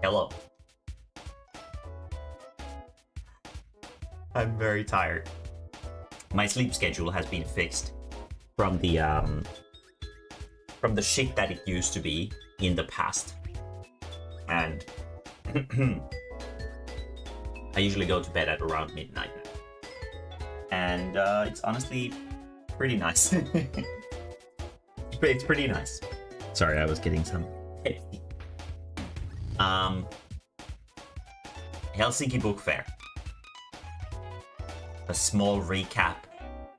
Hello. I'm very tired. My sleep schedule has been fixed from the shit that it used to be in the past. And I usually go to bed at around midnight. And it's honestly pretty nice. It's pretty nice. Sorry, I was getting some Helsinki Bookfair. A small recap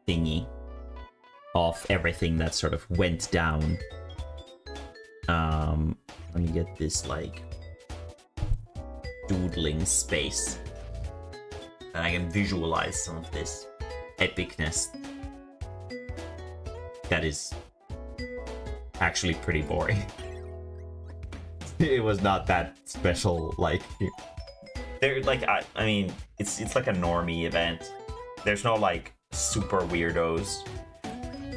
thingy of everything that sort of went down. Let me get this like doodling space. And I can visualize some of this epicness that is actually pretty boring. It was not that special, like there, like I mean, it's like a normie event. There's no like super weirdos.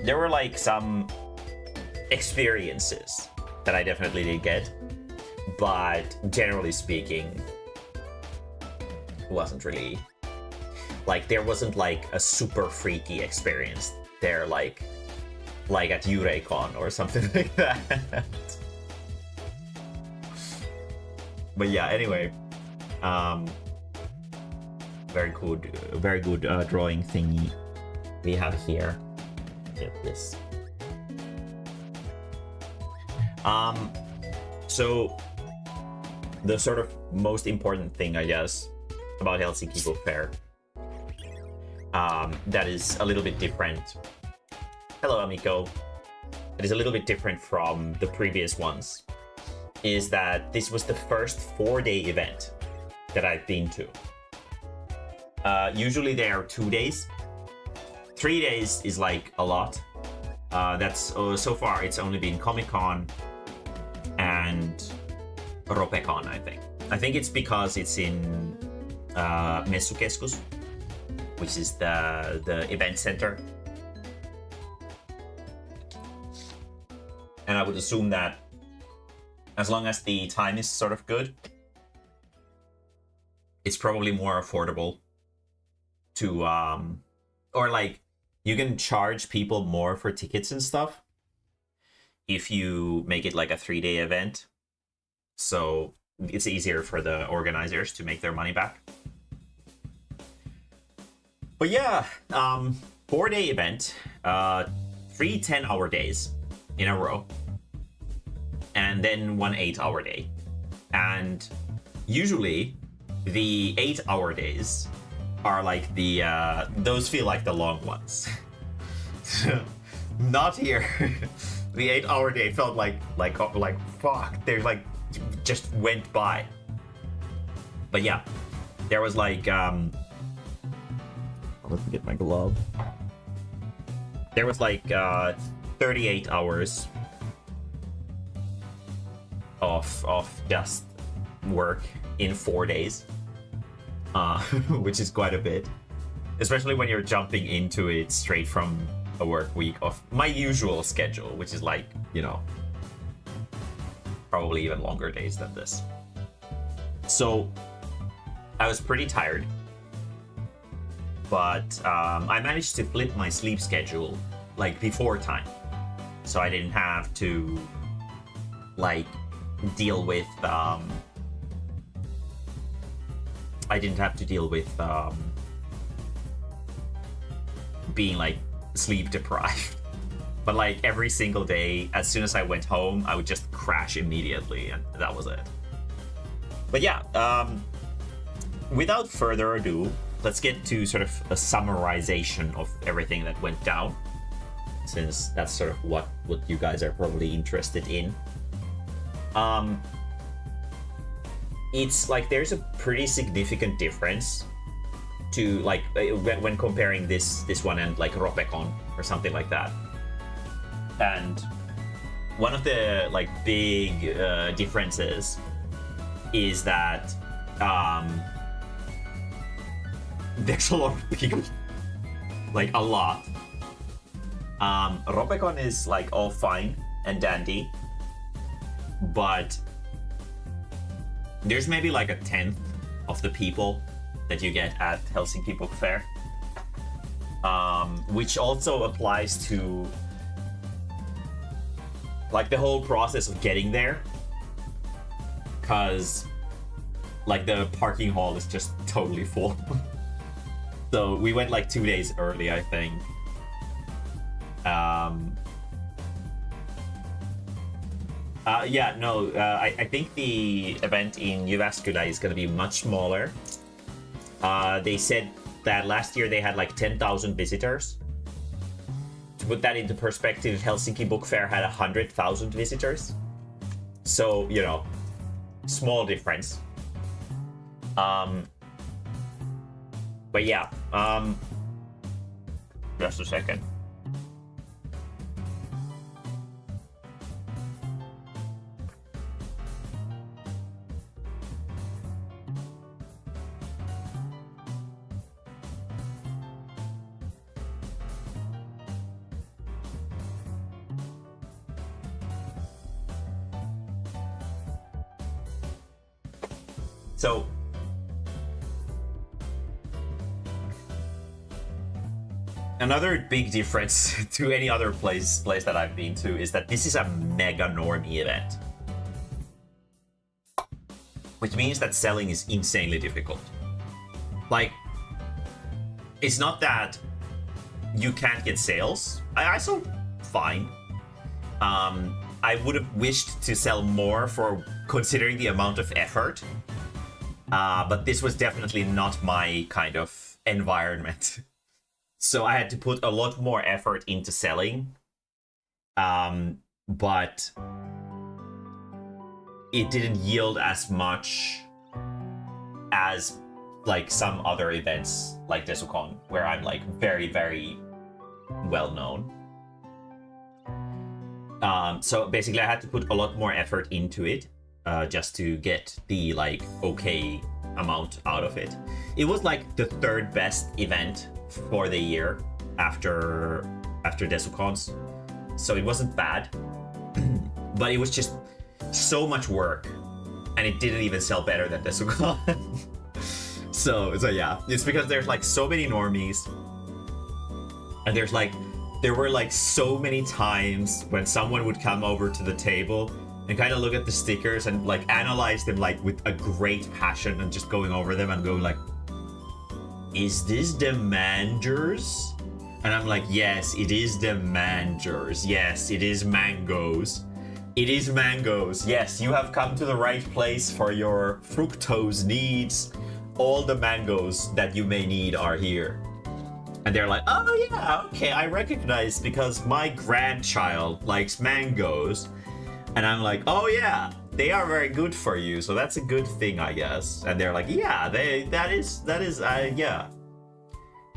There were like some experiences that I definitely did get, but generally speaking, it wasn't really like there wasn't like a super freaky experience there, like at Yureicon or something like that. But yeah, anyway, very good drawing thingy we have here. Get this. So the sort of most important thing, I guess, about Helsinki Book Fair, that is a little bit different. Hello, Amico. That is a little bit different from the previous ones, is that this was the first 4-day event that I've been to. Usually they are 2 days. 3 days is like a lot. That's so far it's only been Comic-Con and Ropecon, I think. I think it's because it's in Messukeskus, which is the event center. And I would assume that as long as the time is sort of good, it's probably more affordable to or like you can charge people more for tickets and stuff if you make it like a 3-day event. So it's easier for the organizers to make their money back. But yeah, 4-day event, 3 10-hour days in a row, and then 1 8-hour day. And usually the 8-hour days are like those feel like the long ones. Not here. The 8-hour day felt like fuck. They're like just went by. But yeah, there was like let me get my glove. There was like 38 hours of just work in 4 days, which is quite a bit, especially when you're jumping into it straight from a work week of my usual schedule, which is like, you know, probably even longer days than this. So I was pretty tired, but I managed to flip my sleep schedule like before time, so I didn't have to like deal with being like sleep deprived. But like every single day, as soon as I went home, I would just crash immediately, and that was it. But yeah, without further ado, let's get to sort of a summarization of everything that went down, since that's sort of what you guys are probably interested in. It's like there's a pretty significant difference to like when comparing this one and like Ropecon or something like that. And one of the like big differences is that there's a lot of people, like a lot. Ropecon is like all fine and dandy, but there's maybe like 1/10 of the people that you get at Helsinki Bookfair, which also applies to like the whole process of getting there, because like the parking hall is just totally full. So we went like 2 days early, I think. I think the event in Jyväskylä is going to be much smaller. They said that last year they had like 10,000 visitors. To put that into perspective, Helsinki Book Fair had 100,000 visitors. So, you know, small difference. But yeah, just a second. So another big difference to any other place that I've been to is that this is a mega normie event, which means that selling is insanely difficult. Like, it's not that you can't get sales. I sold fine. I would have wished to sell more for considering the amount of effort. But this was definitely not my kind of environment. So I had to put a lot more effort into selling. But it didn't yield as much as like some other events like Desukon, where I'm like very, very well known. So basically I had to put a lot more effort into it. Just to get the like okay amount out of it. It was like the third best event for the year after Desukons, so it wasn't bad. But it was just so much work, and it didn't even sell better than Desukon. so yeah, it's because there's like so many normies, and there were like so many times when someone would come over to the table and kind of look at the stickers and like analyze them like with a great passion, and just going over them and going like, is this the mangers? And I'm like, yes, it is the mangers. Yes, it is mangoes. It is mangoes. Yes, you have come to the right place for your fructose needs. All the mangoes that you may need are here. And they're like, oh yeah, okay, I recognize because my grandchild likes mangoes. And I'm like, oh yeah, they are very good for you, so that's a good thing, I guess. And they're like, yeah, that is, yeah.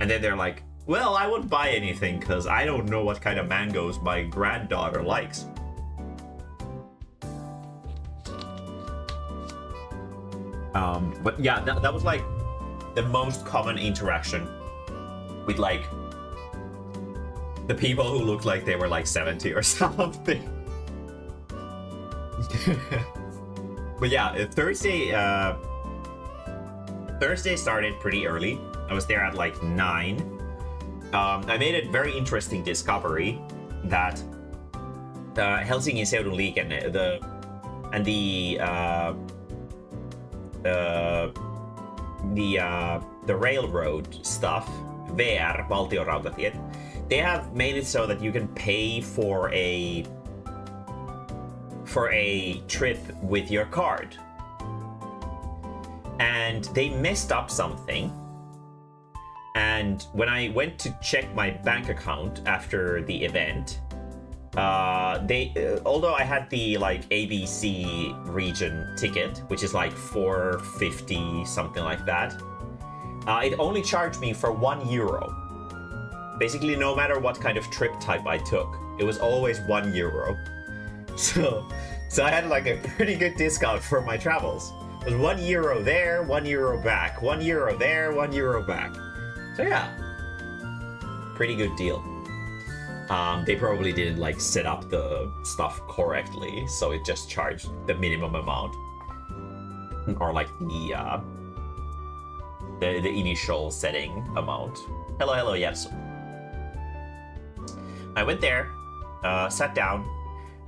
And then they're like, well, I won't buy anything because I don't know what kind of mangoes my granddaughter likes. But yeah, that was like the most common interaction with like the people who looked like they were like 70 or something. But yeah, Thursday started pretty early. I was there at like 9. I made a very interesting discovery that Helsingin Seudun Liikenne, the railroad stuff, VR, Valtionrautatiet, they have made it so that you can pay for a trip with your card. And they messed up something. And when I went to check my bank account after the event, although I had the like ABC region ticket, which is like $4.50, something like that, it only charged me for €1. Basically, no matter what kind of trip type I took, it was always €1. So I had like a pretty good discount for my travels. It was €1 there, €1 back, €1 there, €1 back. So yeah, pretty good deal. They probably didn't like set up the stuff correctly, so it just charged the minimum amount, or like the initial setting amount. Hello, yes. I went there, sat down.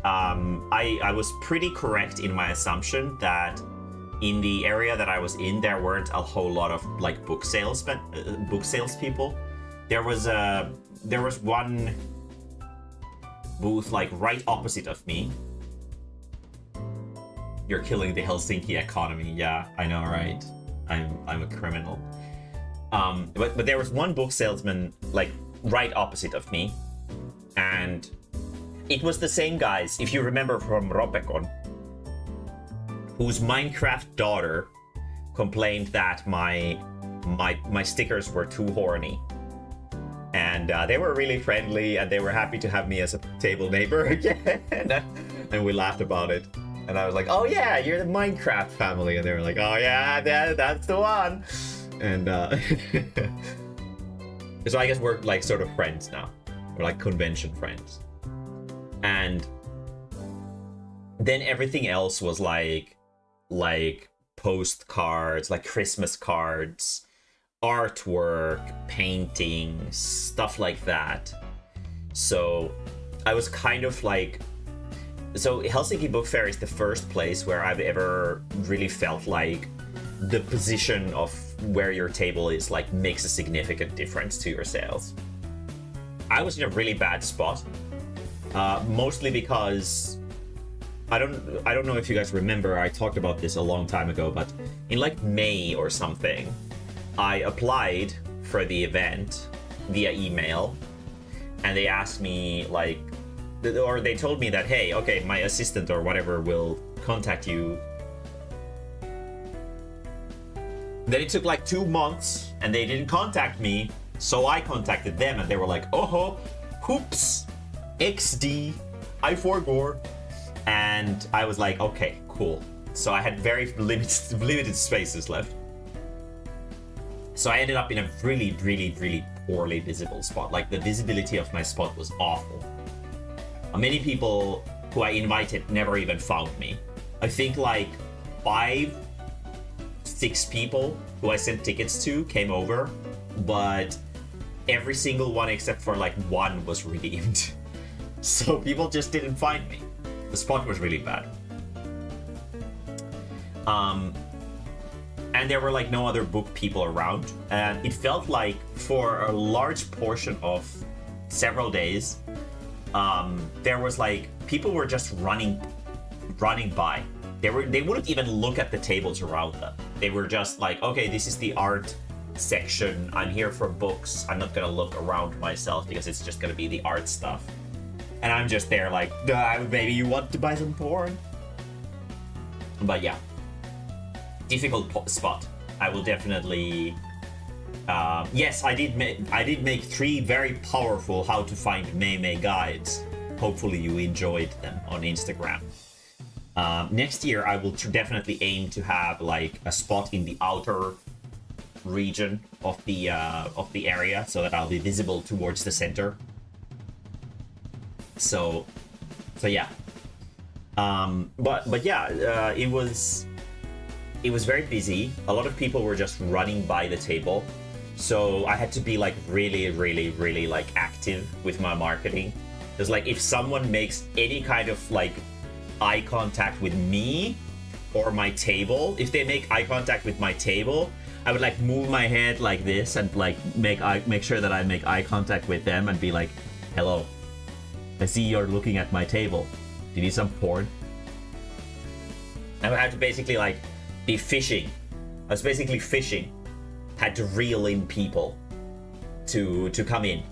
I was pretty correct in my assumption that in the area that I was in, there weren't a whole lot of like book sales people. There was one booth like right opposite of me. You're killing the Helsinki economy. Yeah, I know, right? I'm a criminal. But there was one book salesman like right opposite of me, and it was the same guys, if you remember from Ropecon, whose Minecraft daughter complained that my stickers were too horny. And they were really friendly, and they were happy to have me as a table neighbor again. And we laughed about it. And I was like, oh yeah, you're the Minecraft family. And they were like, oh yeah, that's the one. And so I guess we're like sort of friends now. We're like convention friends. And then everything else was like postcards, like Christmas cards, artwork, paintings, stuff like that. So I was kind of like, so Helsinki Bookfair is the first place where I've ever really felt like the position of where your table is like makes a significant difference to your sales. I was in a really bad spot, mostly because I don't know if you guys remember, I talked about this a long time ago, but in like May or something, I applied for the event via email, and they asked me like, or they told me that, hey, okay, my assistant or whatever will contact you. Then it took like 2 months and they didn't contact me, so I contacted them and they were like, oh, hoops, XD, I forgot. And I was like, okay, cool. So I had very limited spaces left. So I ended up in a really, really, really poorly visible spot. Like the visibility of my spot was awful. Many people who I invited never even found me. I think like 5-6 people who I sent tickets to came over, but every single one except for like one was redeemed. So people just didn't find me. The spot was really bad. And there were like no other book people around. And it felt like for a large portion of several days, there was like, people were just running running by. They wouldn't even look at the tables around them. They were just like, okay, this is the art section. I'm here for books. I'm not gonna look around myself because it's just gonna be the art stuff. And I'm just there like, maybe you want to buy some porn? But yeah, difficult spot. I will definitely. Yes, I did make 3 very powerful how to find Mae-mae guides. Hopefully you enjoyed them on Instagram. Next year I will definitely aim to have like a spot in the outer region of the area so that I'll be visible towards the center. So yeah. But yeah, it was very busy. A lot of people were just running by the table. So I had to be like really like active with my marketing. Because like if someone makes any kind of like eye contact with me or my table, if they make eye contact with my table, I would like move my head like this and like make sure that I make eye contact with them and be like, hello, I see you're looking at my table. Do you need some porn? I would have to basically like be fishing. I was basically fishing. Had to reel in people to come in.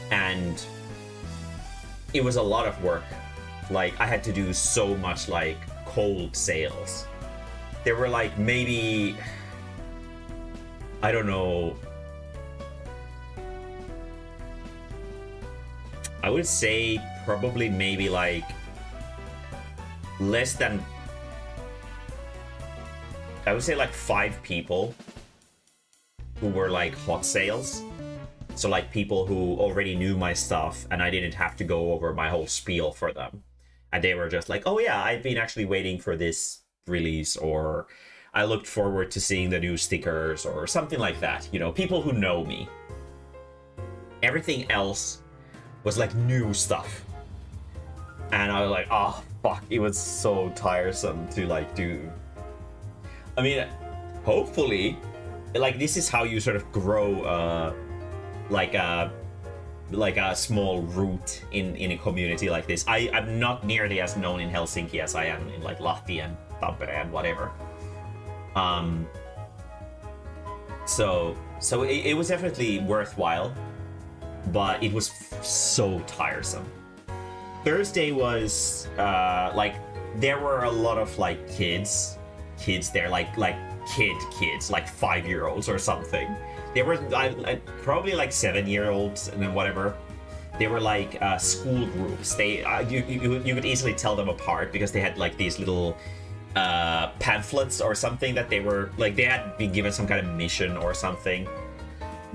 And it was a lot of work. Like I had to do so much like cold sales. There were like maybe, I don't know, I would say probably maybe like less than, I would say like 5 people who were like hot sales. So like people who already knew my stuff and I didn't have to go over my whole spiel for them. And they were just like, oh yeah, I've been actually waiting for this release, or I looked forward to seeing the new stickers or something like that. You know, people who know me. Everything else was like new stuff. And I was like, oh fuck, it was so tiresome to like do. I mean, hopefully, like this is how you sort of grow like a small root in a community like this. I'm not nearly as known in Helsinki as I am in like Lahti and Tampere and whatever. So it was definitely worthwhile, but it was so tiresome. Thursday was like there were a lot of like kids there, like kids, like 5-year-olds or something. They were probably like 7-year-olds and then whatever. They were like school groups. They you could easily tell them apart because they had like these little pamphlets or something that they were like, they had been given some kind of mission or something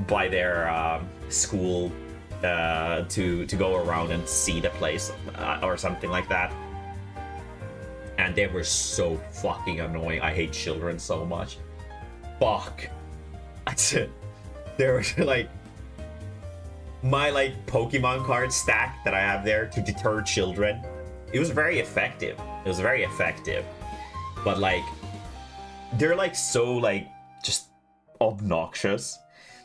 by their school to go around and see the place or something like that. And they were so fucking annoying. I hate children so much. Fuck. That's it. There was like my like Pokemon card stack that I have there to deter children. It was very effective. But like they're like so like just obnoxious.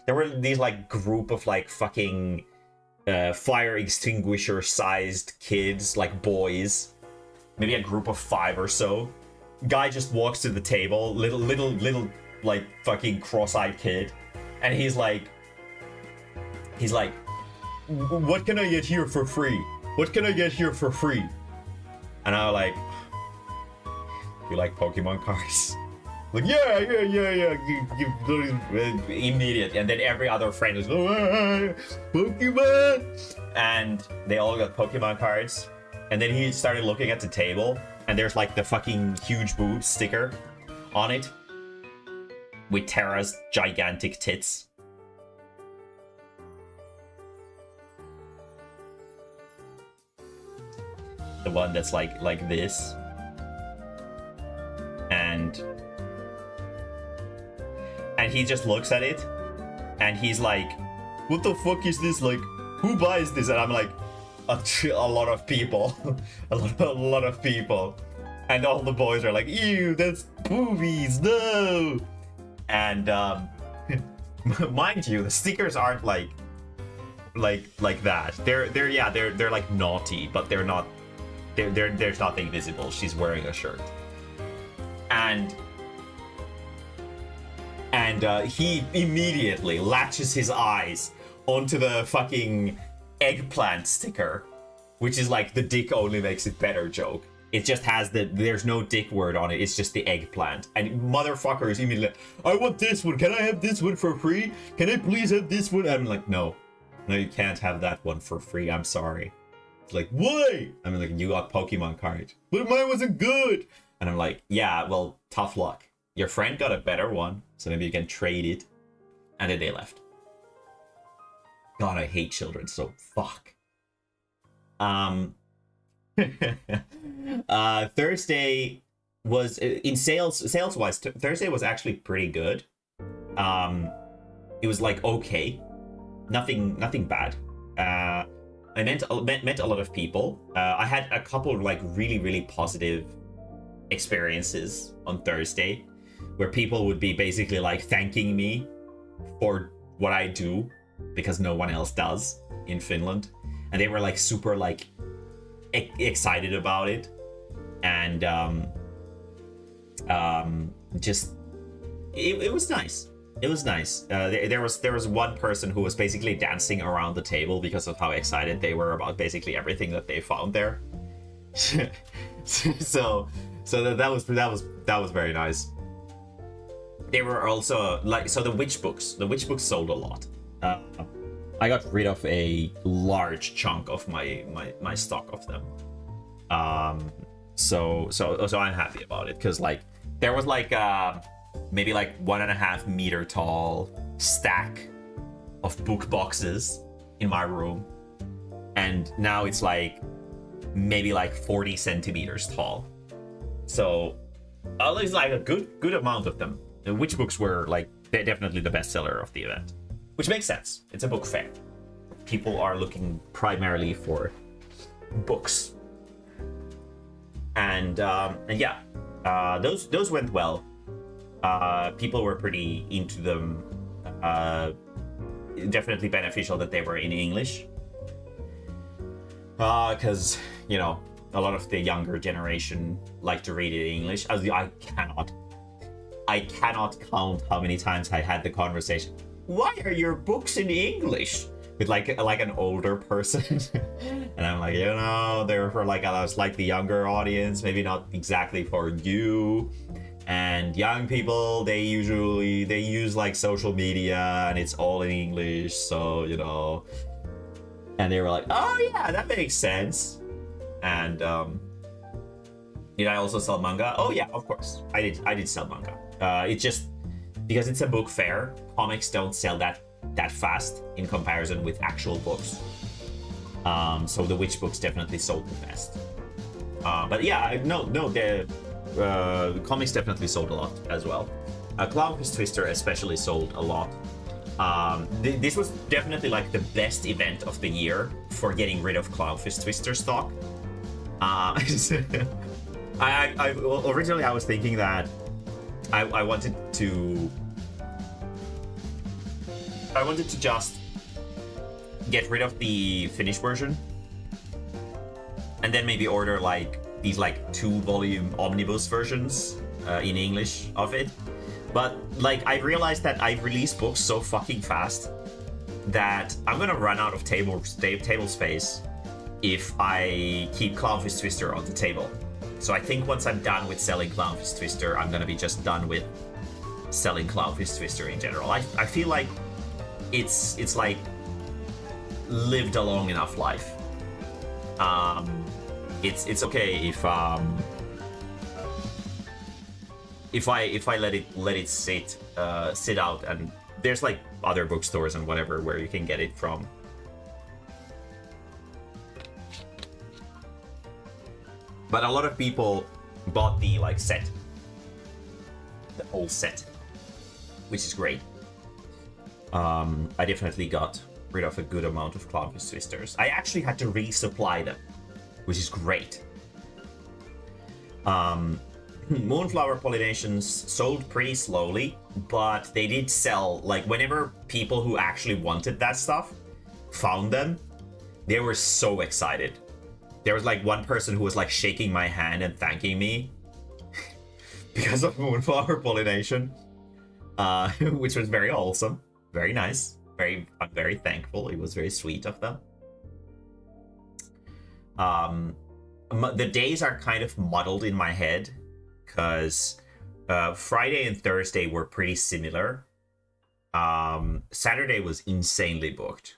There were these like group of like fucking fire extinguisher sized kids, like boys. Maybe a group of 5 or so. Guy just walks to the table, little like fucking cross-eyed kid, and he's like, what can I get here for free? What can I get here for free? And I was like, you like Pokemon cards? Like, yeah. Immediate. And then every other friend was, oh, Pokemon! And they all got Pokemon cards. And then he started looking at the table, and there's like the fucking huge boobs sticker on it with Terra's gigantic tits. The one that's like this. And he just looks at it and he's like, what the fuck is this? Like, who buys this? And I'm like, a lot of people. a lot of people. And all the boys are like, ew, that's boobies, no. And mind you, the stickers aren't like that. They're like naughty, but they're not there's nothing visible. She's wearing a shirt. And he immediately latches his eyes onto the fucking eggplant sticker, which is like the dick only makes it better joke. It just has there's no dick word on it. It's just the eggplant. And motherfucker is immediately like, I want this one. Can I have this one for free? Can I please have this one? I'm like, no, you can't have that one for free. I'm sorry. It's like, why? I mean, like, you got Pokemon card, but mine wasn't good. And I'm like, yeah, well, tough luck. Your friend got a better one, so maybe you can trade it. And then they left. God, I hate children, so fuck. Thursday was in sales wise. Thursday was actually pretty good. It was like okay, nothing bad. I met a lot of people. I had a couple of like really positive experiences on Thursday, where people would be basically like thanking me for what I do because no one else does in Finland, and they were like super like excited about it. And just it was nice. It was nice. There was one person who was basically dancing around the table because of how excited they were about basically everything that they found there. so that was very nice. They were also like, so the witch books sold a lot. I got rid of a large chunk of my stock of them. So I'm happy about it, because like there was like maybe like 1.5 meter tall stack of book boxes in my room, and now it's like maybe like 40 centimeters tall. So at least like a good amount of them. The witch books were like definitely the bestseller of the event, which makes sense. It's a book fair. People are looking primarily for books, and yeah, those went well. People were pretty into them. Definitely beneficial that they were in English, because you know, a lot of the younger generation like to read it in English. I cannot count how many times I had the conversation, why are your books in English, with like an older person. And I'm like, you know, they're for like a slightly younger audience, maybe not exactly for you. And young people, they use like social media and it's all in English, so you know. And they were like, oh yeah, that makes sense. And did I also sell manga? Oh yeah, of course, I did sell manga. It's just because it's a book fair, comics don't sell that fast in comparison with actual books. So the witch books definitely sold the best. But yeah, the comics definitely sold a lot as well. Clownfish Twister especially sold a lot. This was definitely like the best event of the year for getting rid of Clownfish Twister stock. Originally I was thinking that I wanted to just get rid of the Finnish version and then maybe order like these like 2-volume omnibus versions in English of it. But like I realized that I release books so fucking fast that I'm gonna run out of table space if I keep Clownfish Twister on the table. So I think once I'm done with selling Clownfish Twister, I'm gonna be just done with selling Clownfish Twister in general. I feel like it's like lived a long enough life. It's okay if I let it sit out, and there's like other bookstores and whatever where you can get it from. But a lot of people bought the like set, the whole set, which is great. I definitely got rid of a good amount of Clownfish Twisters. I actually had to resupply them, which is great. Moonflower Pollinations sold pretty slowly, but they did sell. Like whenever people who actually wanted that stuff found them, they were so excited. there was like one person who was like shaking my hand and thanking me because of moonflower pollination, which was very wholesome, very nice. I'm very thankful. It was very sweet of them. The days are kind of muddled in my head because Friday and Thursday were pretty similar. Saturday was insanely booked.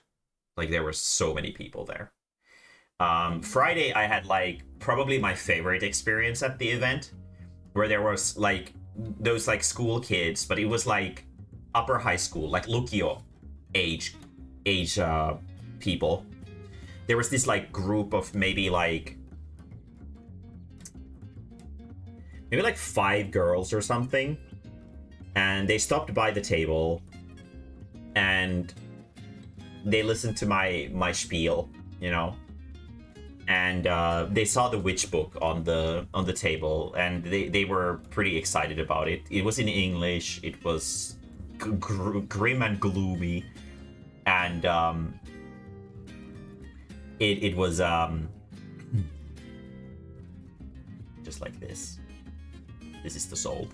Like there were so many people there. Friday I had like probably my favorite experience at the event, where there was like those like school kids, but it was like upper high school, like Lukio age people. There was this like group of maybe like 5 girls or something, and they stopped by the table and they listened to my spiel, you know, and they saw the witch book on the table, and they were pretty excited about it. It was in English. It was grim and gloomy, and it was just like this. This is the soul.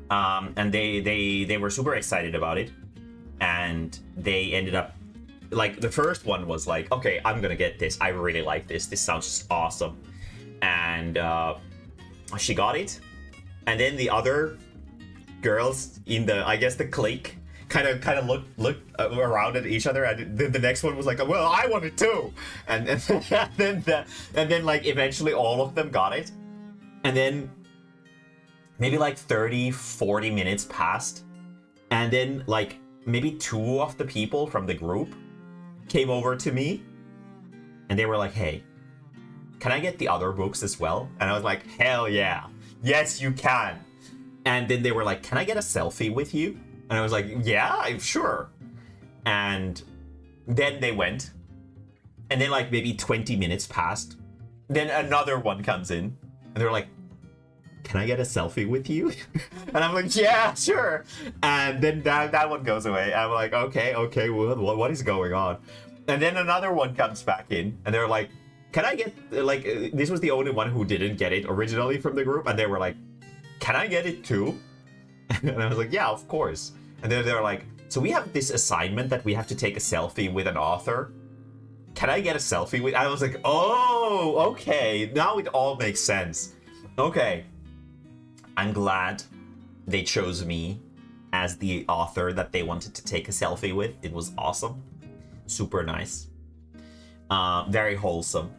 And they were super excited about it, and they ended up like, the first one was like, okay, I'm gonna get this. I really like this. This sounds awesome. And she got it, and then the other girls in the, I guess, the clique kind of looked around at each other, and then the next one was like, well, I want it too, and then like eventually all of them got it, and then maybe like 30-40 minutes passed, and then like maybe 2 of the people from the group came over to me, and they were like, hey, can I get the other books as well? And I was like, hell yeah, yes you can. And then they were like, can I get a selfie with you? And I was like, yeah, sure. And then they went, and then like maybe 20 minutes passed, then another one comes in, and they're like, can I get a selfie with you? And I'm like, yeah, sure. And then that one goes away. I'm like, okay, well, what is going on? And then another one comes back in, and they're like, can I get, like, this was the only one who didn't get it originally from the group, and they were like, can I get it too? And I was like, yeah, of course. And then they're like, so we have this assignment that we have to take a selfie with an author. Can I get a selfie with? I was like, oh, okay, now it all makes sense. Okay. I'm glad they chose me as the author that they wanted to take a selfie with. It was awesome. Super nice. Very wholesome.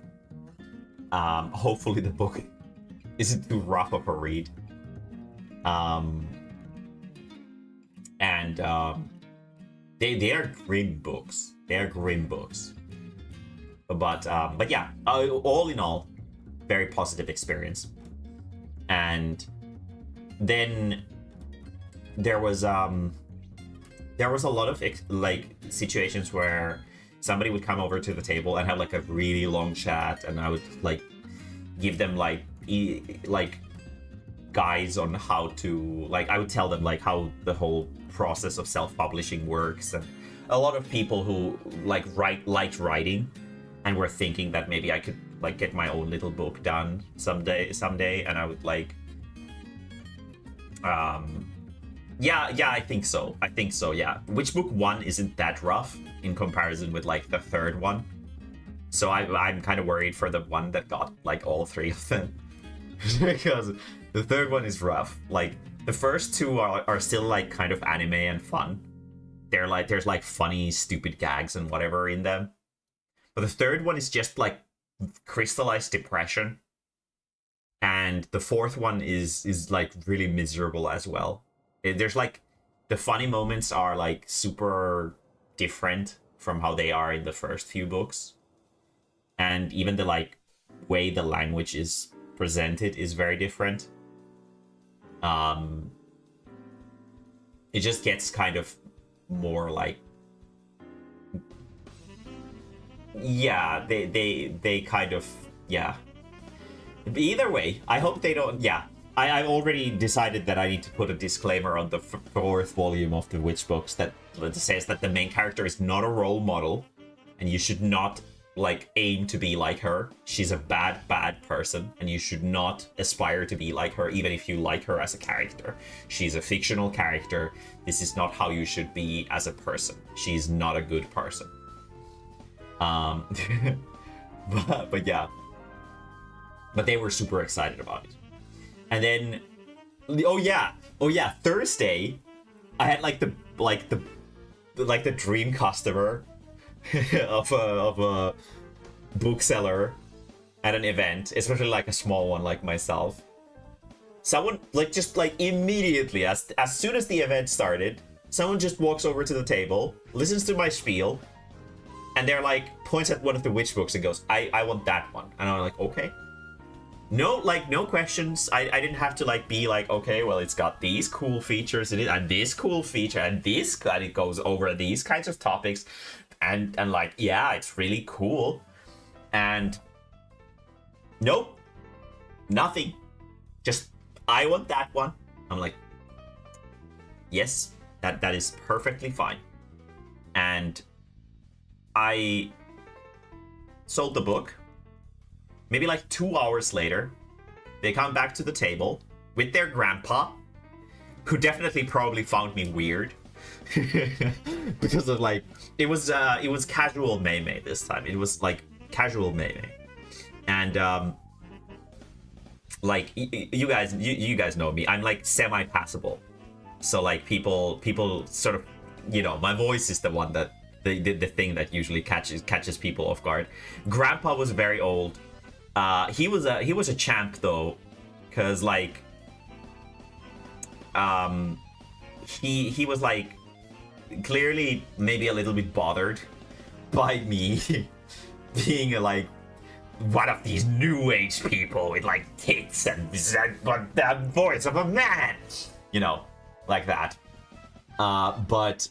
Hopefully the book isn't too rough of a read. And they are grim books. They are grim books. But yeah, all in all, very positive experience. And then there was a lot of like situations where somebody would come over to the table and have like a really long chat, and I would like give them like guides on how to, like, I would tell them like how the whole process of self-publishing works. And a lot of people who liked writing and were thinking that maybe I could like get my own little book done someday, and I would like yeah, I think so, yeah. Witch Book 1 isn't that rough in comparison with like the third one, so I'm kind of worried for the one that got like all 3 of them because the third one is rough. Like the first 2 are still like kind of anime and fun. They're like, there's like funny stupid gags and whatever in them, but the third one is just like crystallized depression, and the fourth one is like really miserable as well. There's like, the funny moments are like super different from how they are in the first few books, and even the like way the language is presented is very different. It just gets kind of more like, yeah, they kind of, yeah. Either way, I hope they don't, yeah. I've already decided that I need to put a disclaimer on the 4th volume of the Witch books that says that the main character is not a role model, and you should not like aim to be like her. She's a bad person, and you should not aspire to be like her, even if you like her as a character. She's a fictional character. This is not how you should be as a person. She's not a good person. But yeah, but they were super excited about it. And then oh yeah, Thursday I had like the dream customer of a bookseller at an event, especially like a small one like myself. Someone like just like immediately as soon as the event started, someone just walks over to the table, listens to my spiel, and they're like points at one of the witch books and goes, I want that one. And I'm like, okay. No, like no questions. I didn't have to like be like, okay, well, it's got these cool features in it and this cool feature and this, and it goes over these kinds of topics, and like, yeah, it's really cool. And nope, nothing. Just, I want that one. I'm like, yes, that is perfectly fine. And I sold the book. Maybe like 2 hours later, they come back to the table with their grandpa, who definitely probably found me weird. Because of like, it was casual Mae-mae this time. It was like casual Mae-mae. And like you guys know me. I'm like semi-passable. So like people sort of, you know, my voice is the one that the thing that usually catches people off guard. Grandpa was very old. He was a champ though, because like he was like clearly maybe a little bit bothered by me being like one of these new age people with like tits and the voice of a man, you know, like that. But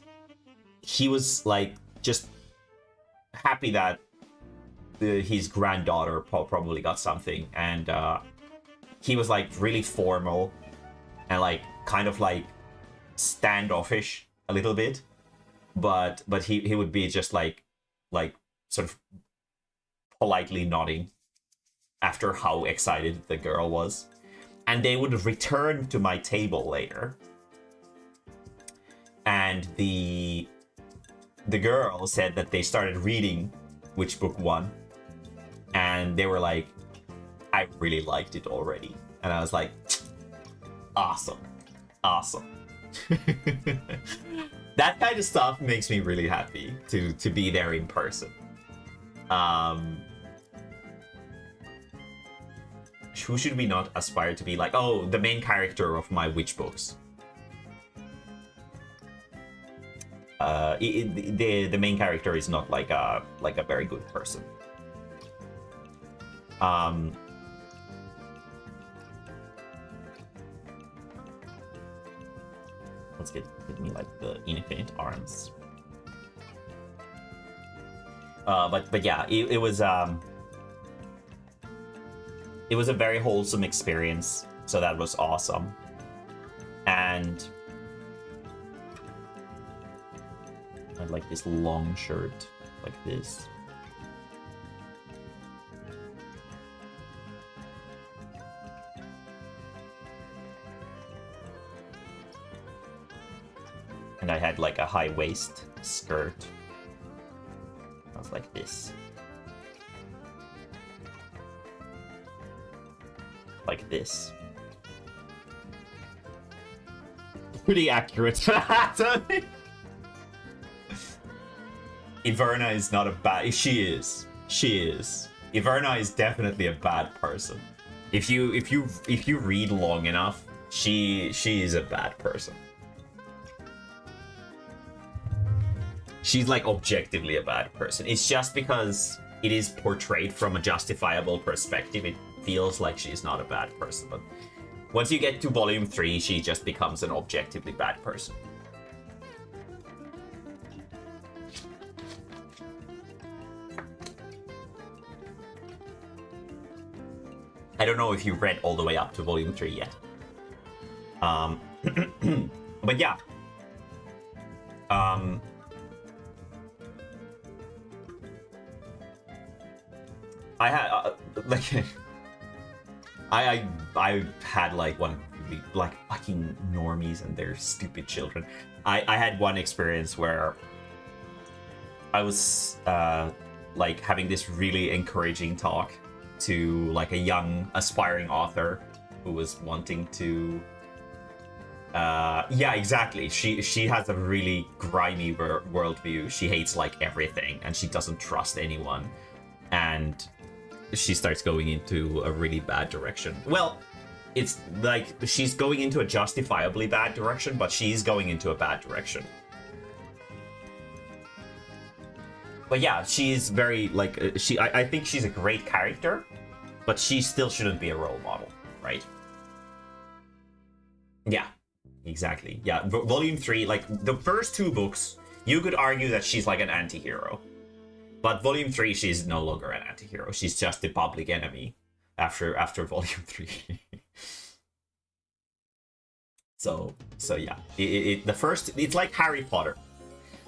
he was like just happy that his granddaughter probably got something, and he was like really formal and like kind of like standoffish a little bit, but he would be just like sort of politely nodding after how excited the girl was. And they would return to my table later, and the girl said that they started reading Witch Book 1, and they were like, I really liked it already. And I was like, awesome. That kind of stuff makes me really happy to be there in person. Who should we not aspire to be like? Oh, the main character of my witch books. The main character is not like a very good person. Let's get me like the infinite arms. But yeah, it was a very wholesome experience, so that was awesome. And I had like this long shirt like this. And I had like a high waist skirt. I was like this. Like this. Pretty accurate. Iverna is not a bad... She is. Iverna is definitely a bad person. If you read long enough, she is a bad person. She's like objectively a bad person. It's just because it is portrayed from a justifiable perspective, it feels like she's not a bad person. But once you get to volume 3, she just becomes an objectively bad person. I don't know if you've read all the way up to volume 3 yet. But yeah. I had like I had like one like fucking normies and their stupid children. I had one experience where I was like having this really encouraging talk to like a young aspiring author who was wanting to yeah, exactly. She has a really grimy worldview. She hates like everything and she doesn't trust anyone. And she starts going into a really bad direction. Well, it's like she's going into a justifiably bad direction, but she's going into a bad direction. But yeah, she's very like I think she's a great character, but she still shouldn't be a role model, right? Yeah, exactly. Yeah, volume 3, like the first 2 books, you could argue that she's like an anti-hero. But volume 3, she's no longer an anti-hero. She's just the public enemy after volume 3. So yeah, the first, it's like Harry Potter.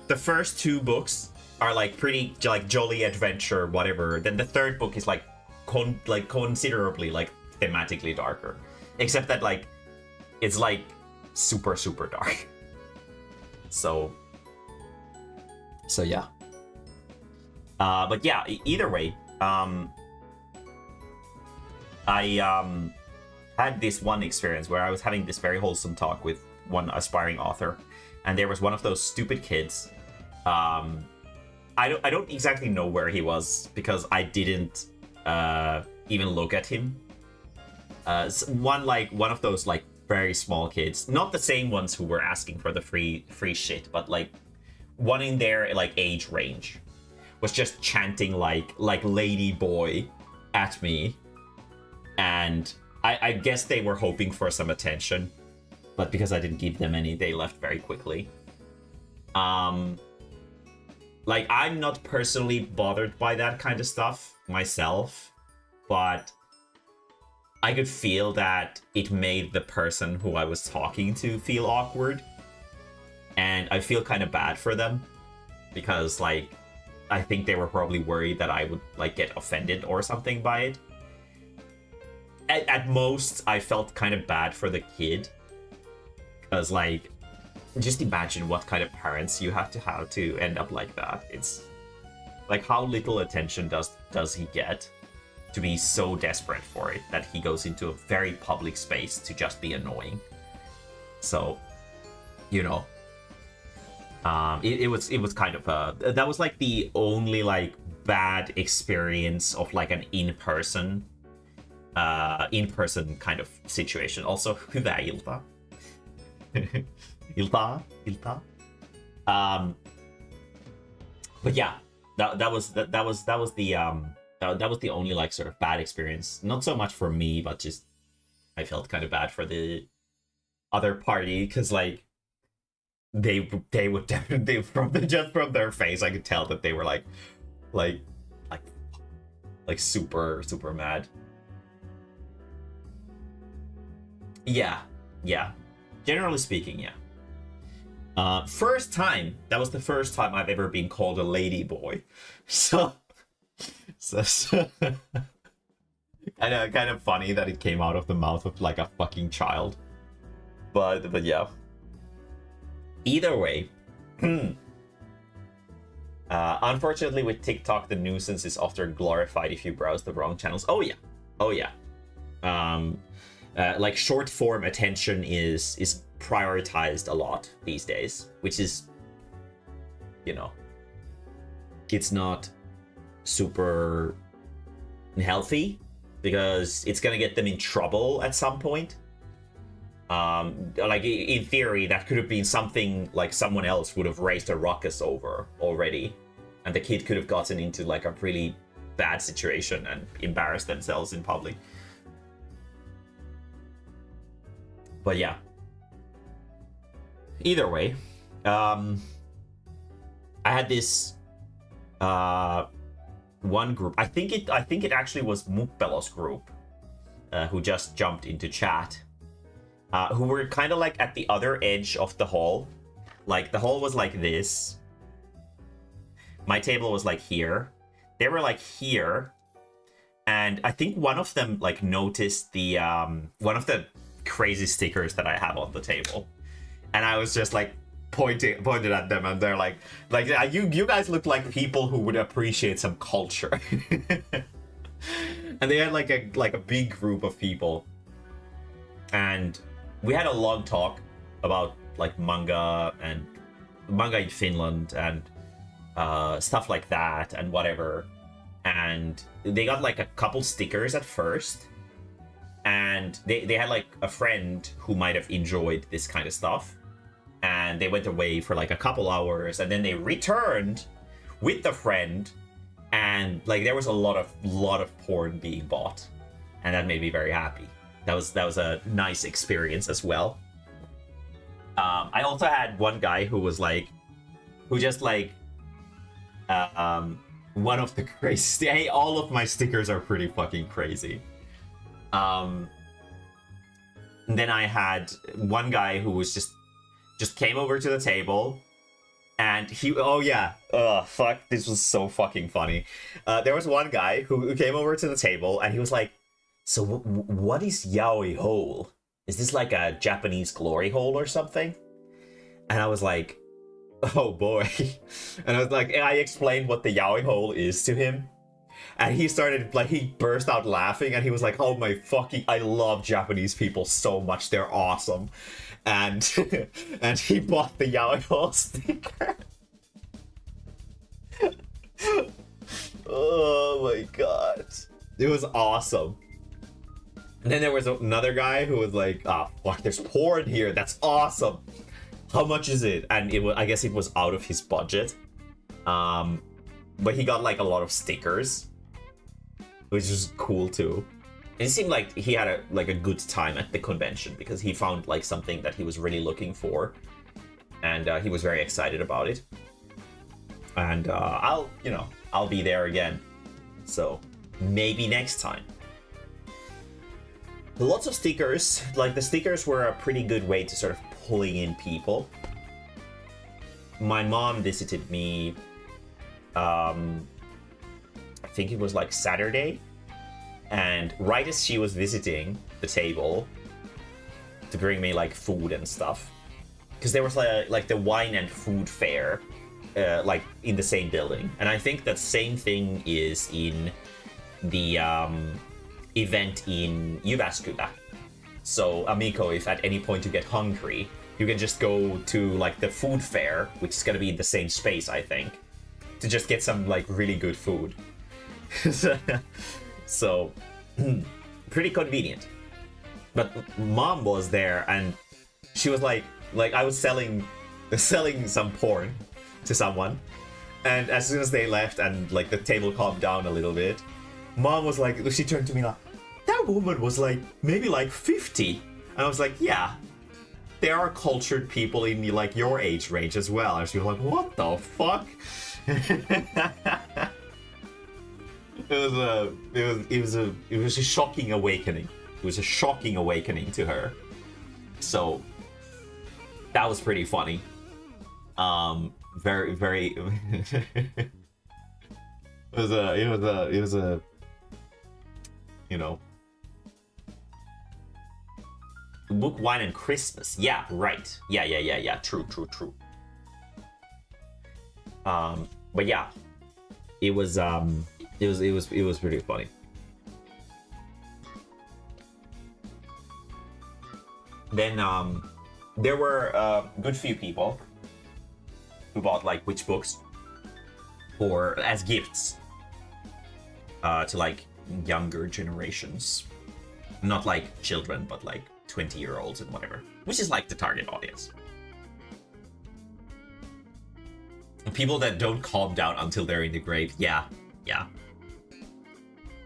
The first 2 books are like pretty like jolly adventure, whatever. Then the third book is like considerably like thematically darker, except that like it's like super dark. So yeah. But yeah, either way, I had this one experience where I was having this very wholesome talk with one aspiring author, and there was one of those stupid kids. I don't exactly know where he was because I didn't even look at him. One of those like very small kids, not the same ones who were asking for the free shit, but like one in their like age range was just chanting like lady boy at me, and I guess they were hoping for some attention, but because I didn't give them any, they left very quickly. Like, I'm not personally bothered by that kind of stuff myself, but I could feel that it made the person who I was talking to feel awkward, and I feel kind of bad for them because like I think they were probably worried that I would like get offended or something by it. At most, I felt kind of bad for the kid because like just imagine what kind of parents you have to end up like that. It's like how little attention does he get to be so desperate for it that he goes into a very public space to just be annoying. So, you know, it was kind of that was like the only like bad experience of like an in-person kind of situation. Also, hyvää iltaa. Ilta. But yeah, that was the only like sort of bad experience. Not so much for me, but just I felt kind of bad for the other party because like they would definitely from their face I could tell that they were like super mad. Yeah. Generally speaking, yeah. That was the first time I've ever been called a lady boy. So kind of funny that it came out of the mouth of like a fucking child. But yeah. Either way, unfortunately with TikTok, the nuisance is often glorified if you browse the wrong channels. Oh yeah. Like short form attention is prioritized a lot these days, which is, you know, it's not super healthy because it's gonna get them in trouble at some point. Like in theory, that could have been something like someone else would have raised a ruckus over already, and the kid could have gotten into like a really bad situation and embarrassed themselves in public. But yeah. Either way, I had this one group. I think it actually was Muppelo's group who just jumped into chat. Who were kind of like at the other edge of the hall. Like the hall was like this. My table was like here. They were like here. And I think one of them like noticed the one of the crazy stickers that I have on the table, and I was just like pointed at them, and they're like yeah, you guys look like people who would appreciate some culture. And they had like a big group of people, and we had a long talk about like manga in Finland and stuff like that and whatever. And they got like a couple stickers at first, and they had like a friend who might have enjoyed this kind of stuff, and they went away for like a couple hours, and then they returned with the friend, and like there was a lot of porn being bought, and that made me very happy. That was a nice experience as well. I also had one guy who just one of the craziest. Hey, all of my stickers are pretty fucking crazy. And then I had one guy who was just came over to the table, and fuck, this was so fucking funny. There was one guy who came over to the table, and he was like, so what is yaoi hole? Is this like a Japanese glory hole or something? And I was like, oh boy. And I was like, I explained what the yaoi hole is to him, and he started like, he burst out laughing, and he was like, oh my fucking, I love Japanese people so much, they're awesome. And and he bought the yaoi hole sticker. Oh my god, it was awesome. And then there was another guy who was like, oh fuck, there's porn here, that's awesome, how much is it? And it was, I guess it was out of his budget, but he got like a lot of stickers, which is cool too. And it seemed like he had a good time at the convention, because he found like something that he was really looking for, and he was very excited about it. And I'll be there again, so maybe next time. Lots of stickers. Like, the stickers were a pretty good way to sort of pulling in people. My mom visited me, I think it was like Saturday, and right as she was visiting the table to bring me like food and stuff, because there was like the wine and food fair like in the same building, and I think that same thing is in the event in Jyväskylä. So Amico, if at any point you get hungry, you can just go to like the food fair, which is gonna be in the same space, I think, to just get some like really good food. So pretty convenient. But mom was there, and she was like I was selling some porn to someone, and as soon as they left and like the table calmed down a little bit, mom was like, she turned to me like, that woman was like maybe like 50. And I was like, yeah, there are cultured people in like your age range as well. And she was like, what the fuck? It was a shocking awakening. It was a shocking awakening to her. So that was pretty funny. Very it was a you know, book, wine, and Christmas. Yeah, right. Yeah. True. But yeah, it was pretty funny. Then there were a good few people who bought like witch books for as gifts to like younger generations, not like children, but like 20-year-olds and whatever, which is like the target audience. People that don't calm down until they're in the grave. Yeah,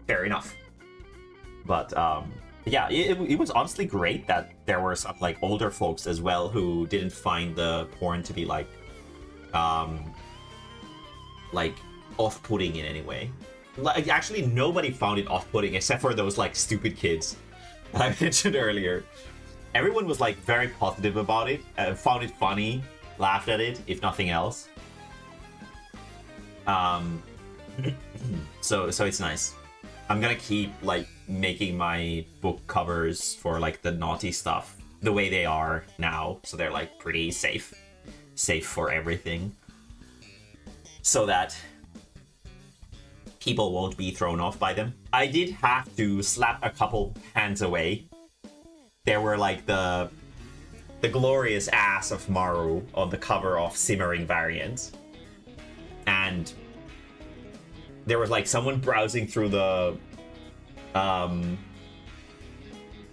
fair enough. But yeah, it was honestly great that there were some like older folks as well who didn't find the porn to be like off-putting in any way. Like, actually nobody found it off-putting except for those like stupid kids I mentioned earlier. Everyone was like very positive about it, found it funny, laughed at it, if nothing else. So it's nice. I'm gonna keep like making my book covers for like the naughty stuff the way they are now, so they're like pretty safe for everything, so that people won't be thrown off by them. I did have to slap a couple hands away. There were like the glorious ass of Maru on the cover of Simmering Variant, and there was like someone browsing through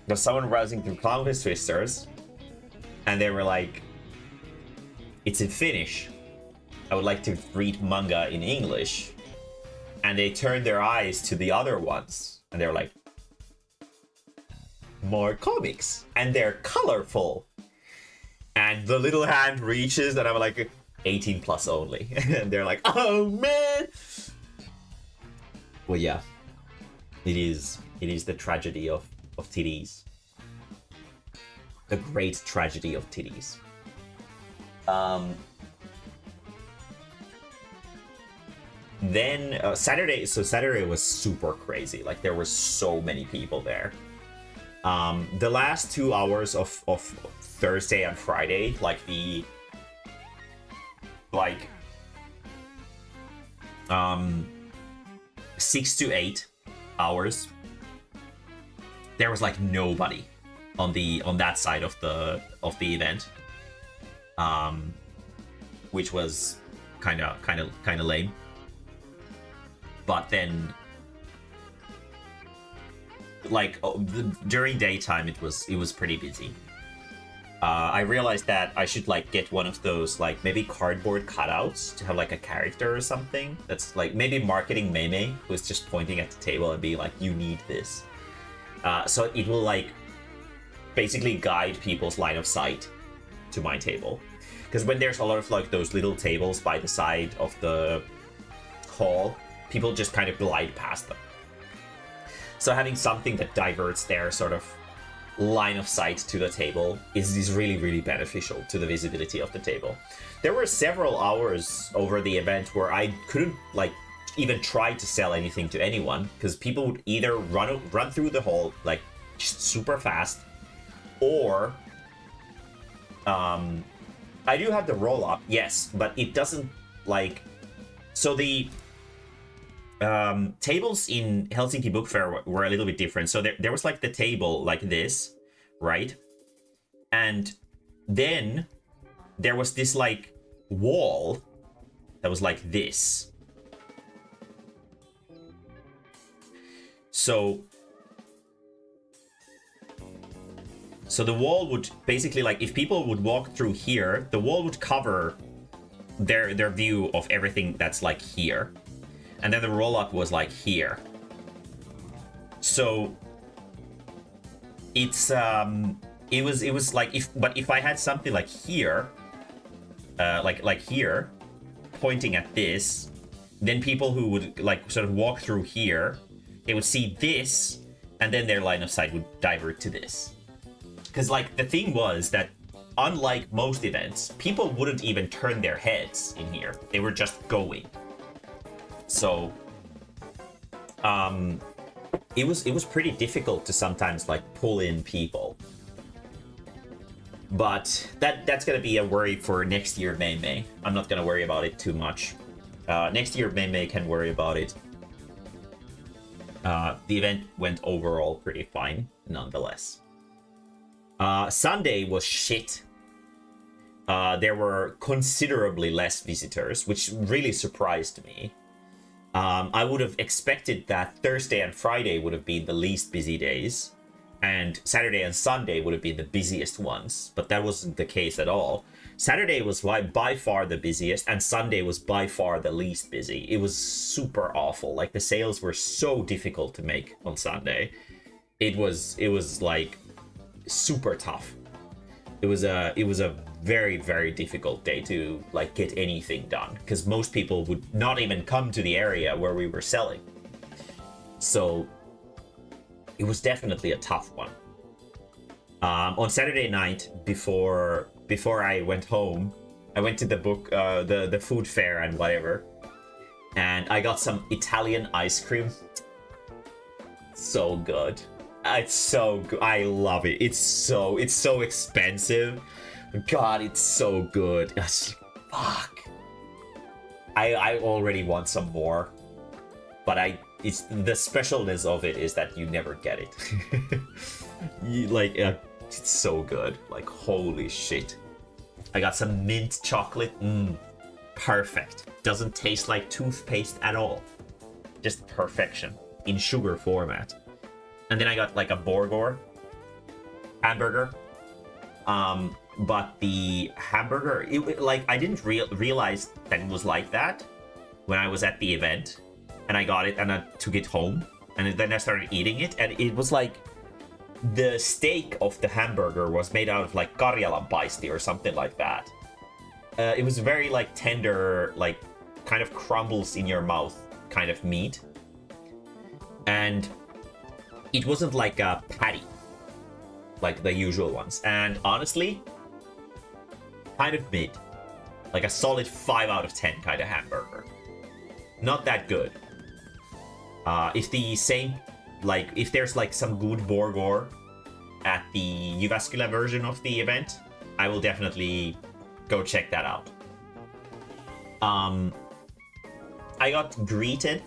there's someone browsing through Clownfish Twisters, and they were like, it's in Finnish. I would like to read manga in English. And they turned their eyes to the other ones, and they were like, more comics, and they're colorful. And the little hand reaches, and I'm like, 18 plus only. And they're like, oh man. Well, yeah, it is the tragedy of titties. The great tragedy of titties. Then Saturday was super crazy. Like, there were so many people there. The last 2 hours of Thursday and Friday, like 6 to 8 hours, there was like nobody on that side of the event, which was kind of lame. But then, like, during daytime, it was pretty busy. I realized that I should like get one of those like maybe cardboard cutouts to have like a character or something. That's like maybe marketing Mae-mae, who's just pointing at the table and be like, "You need this." So it will like basically guide people's line of sight to my table. Because when there's a lot of like those little tables by the side of the hall, people just kind of glide past them. So having something that diverts their sort of line of sight to the table is really, really beneficial to the visibility of the table. There were several hours over the event where I couldn't like even try to sell anything to anyone, because people would either run through the hall like super fast, or I do have the roll up, yes, but it doesn't like, so the tables in Helsinki Bookfair were a little bit different. So there was like the table like this, right? And then there was this like wall that was like this. So the wall would basically, like, if people would walk through here, the wall would cover their view of everything that's like here. And then the roll-up was like here. So it's it was like, if I had something like here, like here, pointing at this, then people who would like sort of walk through here, they would see this, and then their line of sight would divert to this. Because like the thing was that, unlike most events, people wouldn't even turn their heads in here. They were just going. So it was pretty difficult to sometimes like pull in people. But that's gonna be a worry for next year Mae-mae. I'm not gonna worry about it too much. Next year Mae-mae can worry about it. The event went overall pretty fine, nonetheless. Sunday was shit. There were considerably less visitors, which really surprised me. I would have expected that Thursday and Friday would have been the least busy days, and Saturday and Sunday would have been the busiest ones, but that wasn't the case at all. Saturday was by far the busiest, and Sunday was by far the least busy. It was super awful. Like, the sales were so difficult to make on Sunday. It was like super tough. It was a very, very difficult day to like get anything done, because most people would not even come to the area where we were selling. So it was definitely a tough one. On Saturday night, before I went home, I went to the food fair and whatever, and I got some Italian ice cream. So good. It's so good. I love it. It's so expensive. God, it's so good. Fuck. I already want some more, but it's the specialness of it is that you never get it. It's so good. Like, holy shit. I got some mint chocolate. Perfect. Doesn't taste like toothpaste at all. Just perfection in sugar format. And then I got like a burger hamburger. But the hamburger, I didn't realize that it was like that when I was at the event, and I got it and I took it home, and then I started eating it, and it was like the steak of the hamburger was made out of like Karjalan paisti or something like that. It was very like tender, like kind of crumbles in your mouth kind of meat, and it wasn't like a patty like the usual ones. And honestly, kind of mid. Like a solid 5 out of 10 kind of hamburger. Not that good. If there's like some good burger at the Jyväskylä version of the event, I will definitely go check that out. I got greeted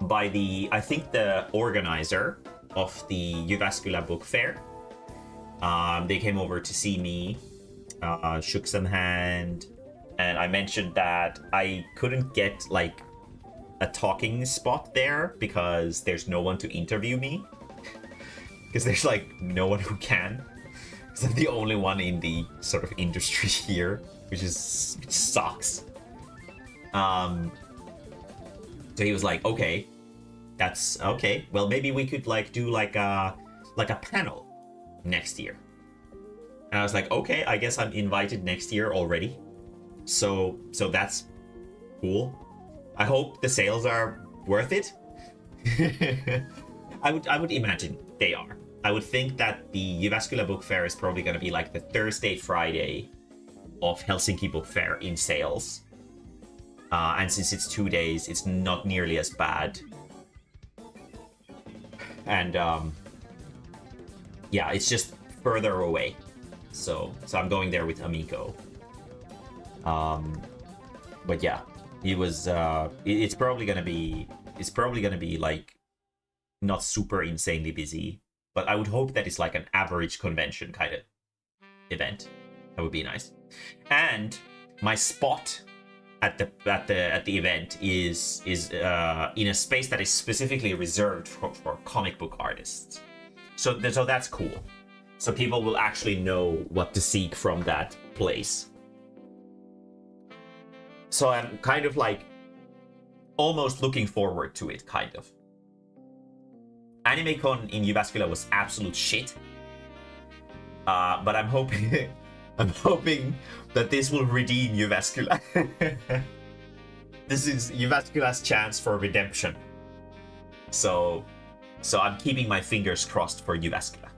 by I think the organizer of the Jyväskylä Bookfair. They came over to see me, shook some hand, and I mentioned that I couldn't get like a talking spot there because there's no one to interview me. Because there's like no one who can. Because I'm the only one in the sort of industry here, which sucks. So he was like, okay, that's okay. Well, maybe we could like do like a panel next year. And I was like, okay, I guess I'm invited next year already. So that's cool. I hope the sales are worth it. I would imagine they are. I would think that the Jyväskylä Book Fair is probably going to be like the Thursday, Friday of Helsinki Book Fair in sales. And since it's 2 days, it's not nearly as bad. And yeah, it's just further away. So I'm going there with Amico. But yeah, he was. It's probably gonna be like not super insanely busy, but I would hope that it's like an average convention kind of event. That would be nice. And my spot at the event is in a space that is specifically reserved for comic book artists. So that's cool. So people will actually know what to seek from that place. So I'm kind of like almost looking forward to it, kind of. AnimeCon in Jyväskylä was absolute shit. But I'm hoping that this will redeem Jyväskylä. This is Jyväskylä's chance for redemption. So I'm keeping my fingers crossed for Jyväskylä.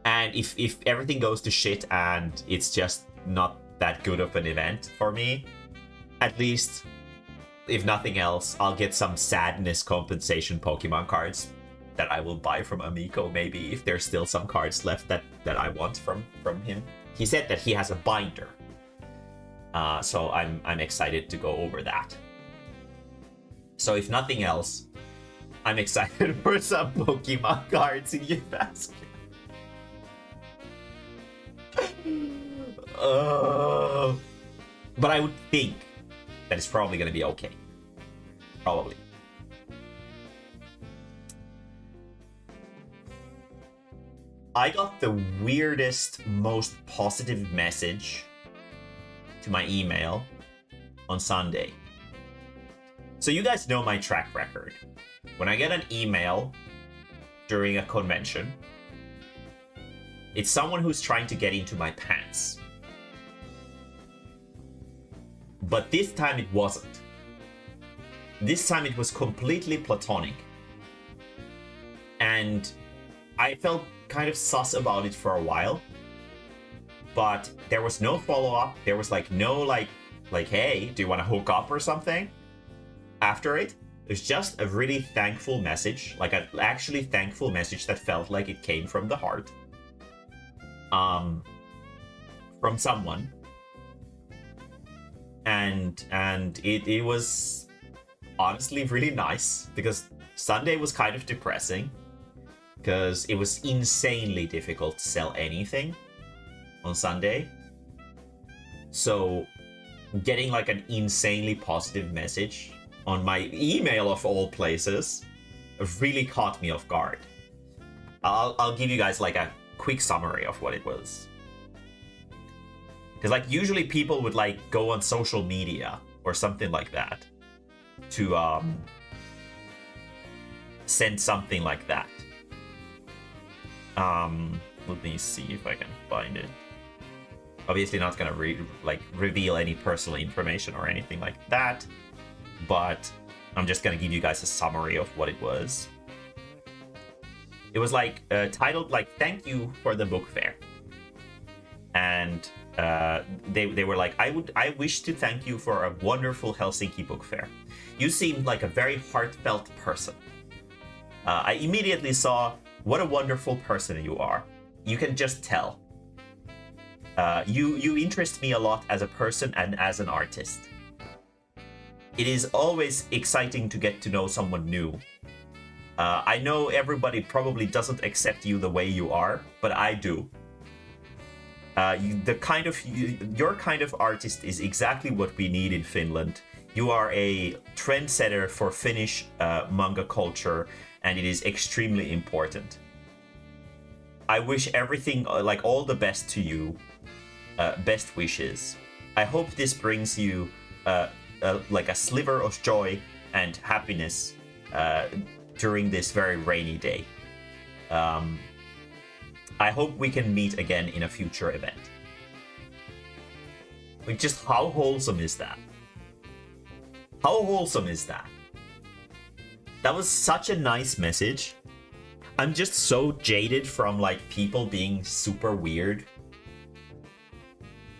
And if everything goes to shit and it's just not that good of an event for me, at least, if nothing else, I'll get some sadness compensation Pokemon cards that I will buy from Amico, maybe, if there's still some cards left that I want from him. He said that he has a binder. So I'm excited to go over that. So if nothing else, I'm excited for some Pokemon cards in Jyväskylä. But I would think that it's probably going to be okay. Probably. I got the weirdest, most positive message to my email on Sunday. So you guys know my track record. When I get an email during a convention, it's someone who's trying to get into my pants. But this time it wasn't. This time it was completely platonic. And I felt kind of sus about it for a while. But there was no follow-up. There was like no like, hey, do you want to hook up or something after it? There's just a really thankful message, like an actually thankful message that felt like it came from the heart. From someone. And it was honestly really nice, because Sunday was kind of depressing, because it was insanely difficult to sell anything on Sunday. So getting like an insanely positive message on my email of all places really caught me off guard. I'll give you guys like a quick summary of what it was. Because like usually people would like go on social media or something like that to send something like that. Let me see if I can find it. Obviously not gonna reveal any personal information or anything like that, but I'm just gonna give you guys a summary of what it was. It was like titled like "Thank you for the book fair," and they were like, I wish to thank you for a wonderful Helsinki book fair. You seemed like a very heartfelt person. I immediately saw what a wonderful person you are. You can just tell. You interest me a lot as a person and as an artist. It is always exciting to get to know someone new. I know everybody probably doesn't accept you the way you are, but I do. Your kind of artist is exactly what we need in Finland. You are a trendsetter for Finnish manga culture, and it is extremely important. I wish everything, like all the best to you. Best wishes. I hope this brings you like a sliver of joy and happiness during this very rainy day. I hope we can meet again in a future event. Like, just how wholesome is that? How wholesome is that? That was such a nice message. I'm just so jaded from like people being super weird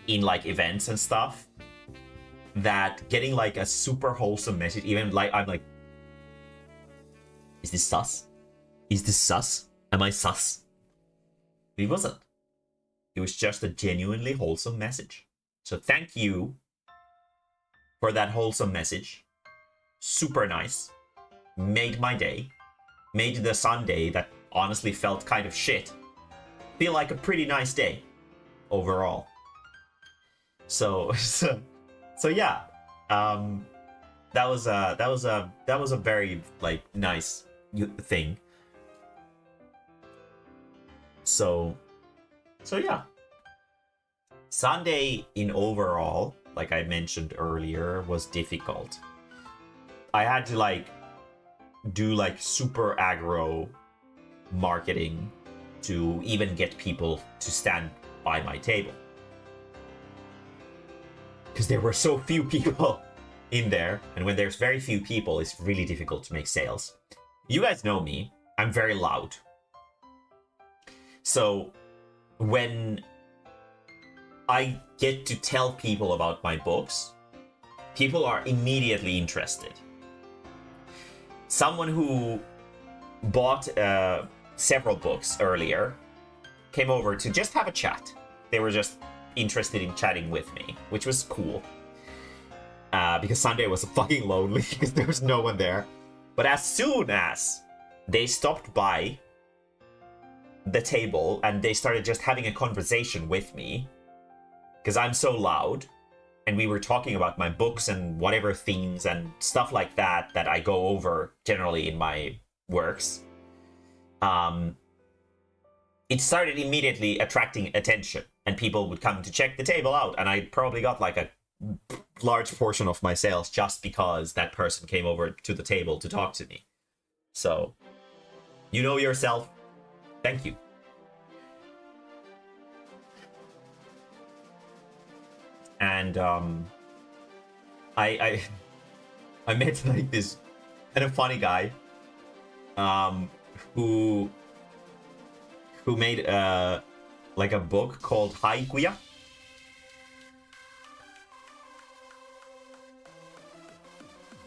in like events and stuff, that getting like a super wholesome message, even like I'm like, is this sus? Is this sus? Am I sus? It wasn't. It was just a genuinely wholesome message. So thank you for that wholesome message. Super nice. Made my day. Made the Sunday that honestly felt kind of shit feel like a pretty nice day overall. So yeah. That was a very like nice thing. So yeah. Sunday in overall, like I mentioned earlier, was difficult. I had to like do like super aggro marketing to even get people to stand by my table, because there were so few people in there, and when there's very few people, it's really difficult to make sales. You guys know me, I'm very loud. So when I get to tell people about my books, people are immediately interested. Someone who bought several books earlier came over to just have a chat. They were just interested in chatting with me, which was cool. Because Sunday was fucking lonely because there was no one there. But as soon as they stopped by the table and they started just having a conversation with me, because I'm so loud, and we were talking about my books and whatever themes and stuff like that that I go over generally in my works, it started immediately attracting attention, and people would come to check the table out, and I probably got like a large portion of my sales just because that person came over to the table to talk to me. So, you know yourself. Thank you. And I met like this kind of funny guy who made like a book called Haikuya.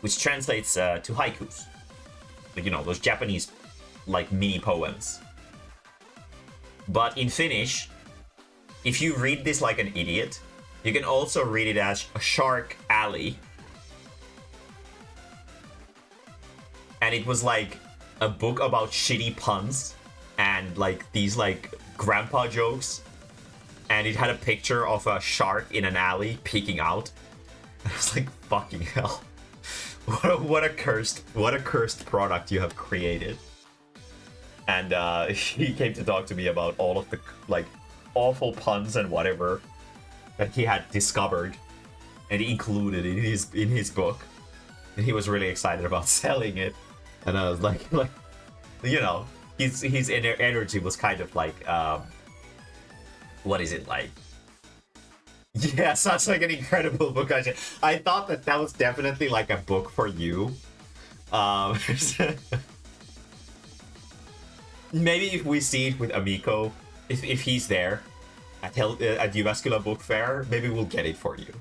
which translates to haikus. Like, you know, those Japanese, like, mini poems. But in Finnish, if you read this like an idiot, you can also read it as a shark alley. And it was like a book about shitty puns and like these like grandpa jokes. And it had a picture of a shark in an alley peeking out. And I was like, fucking hell. What a cursed product you have created. And he came to talk to me about all of the like awful puns and whatever that he had discovered and included in his book. And he was really excited about selling it. And I was like you know, his energy was kind of like what is it like? Yeah, such like an incredible book. I thought that was definitely like a book for you. Maybe if we see it with Amico, if he's there at Uvascula Book Fair, maybe we'll get it for you.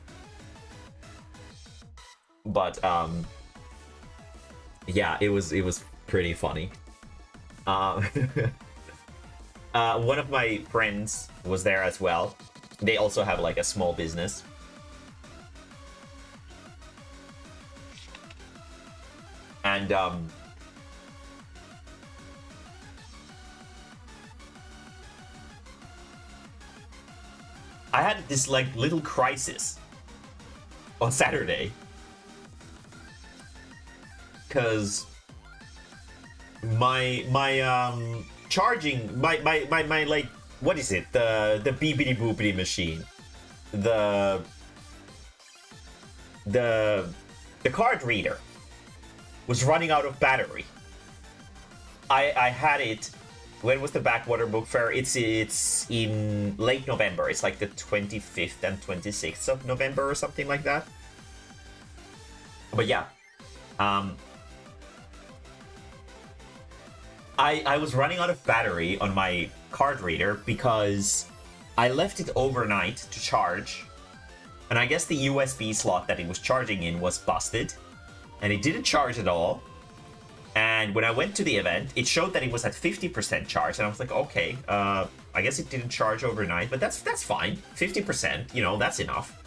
But yeah, it was pretty funny. One of my friends was there as well. They also have like a small business. And I had this like little crisis on Saturday, because my charging my like, what is it, the beepity boopity machine, the card reader was running out of battery. I had it. When was the Backwater Book Fair? It's in late November. It's like the 25th and 26th of November or something like that. But yeah, I was running out of battery on my card reader because I left it overnight to charge, and I guess the USB slot that it was charging in was busted, and it didn't charge at all. And when I went to the event, it showed that it was at 50% charge, and I was like, okay, I guess it didn't charge overnight, but that's fine. 50%, you know, that's enough.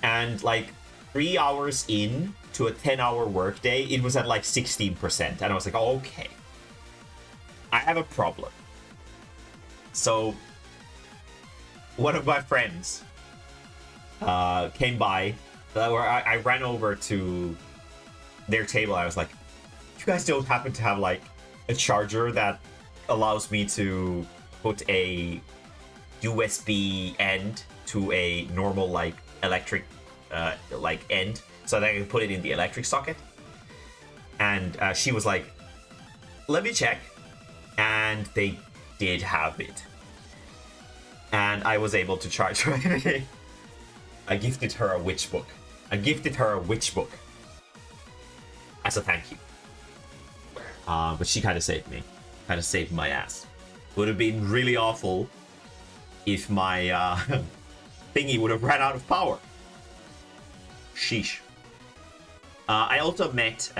And like 3 hours in to a 10-hour workday, it was at like 16%, and I was like, oh, okay, I have a problem. So one of my friends came by, where I ran over to their table. I was like, you guys don't happen to have like a charger that allows me to put a USB end to a normal like electric like end, so that I can put it in the electric socket? And she was like, let me check. And they did have it, and I was able to charge right away. I gifted her a witch book. As a thank you. But she kind of saved me. Kind of saved my ass. Would have been really awful if my thingy would have ran out of power. Sheesh. I also met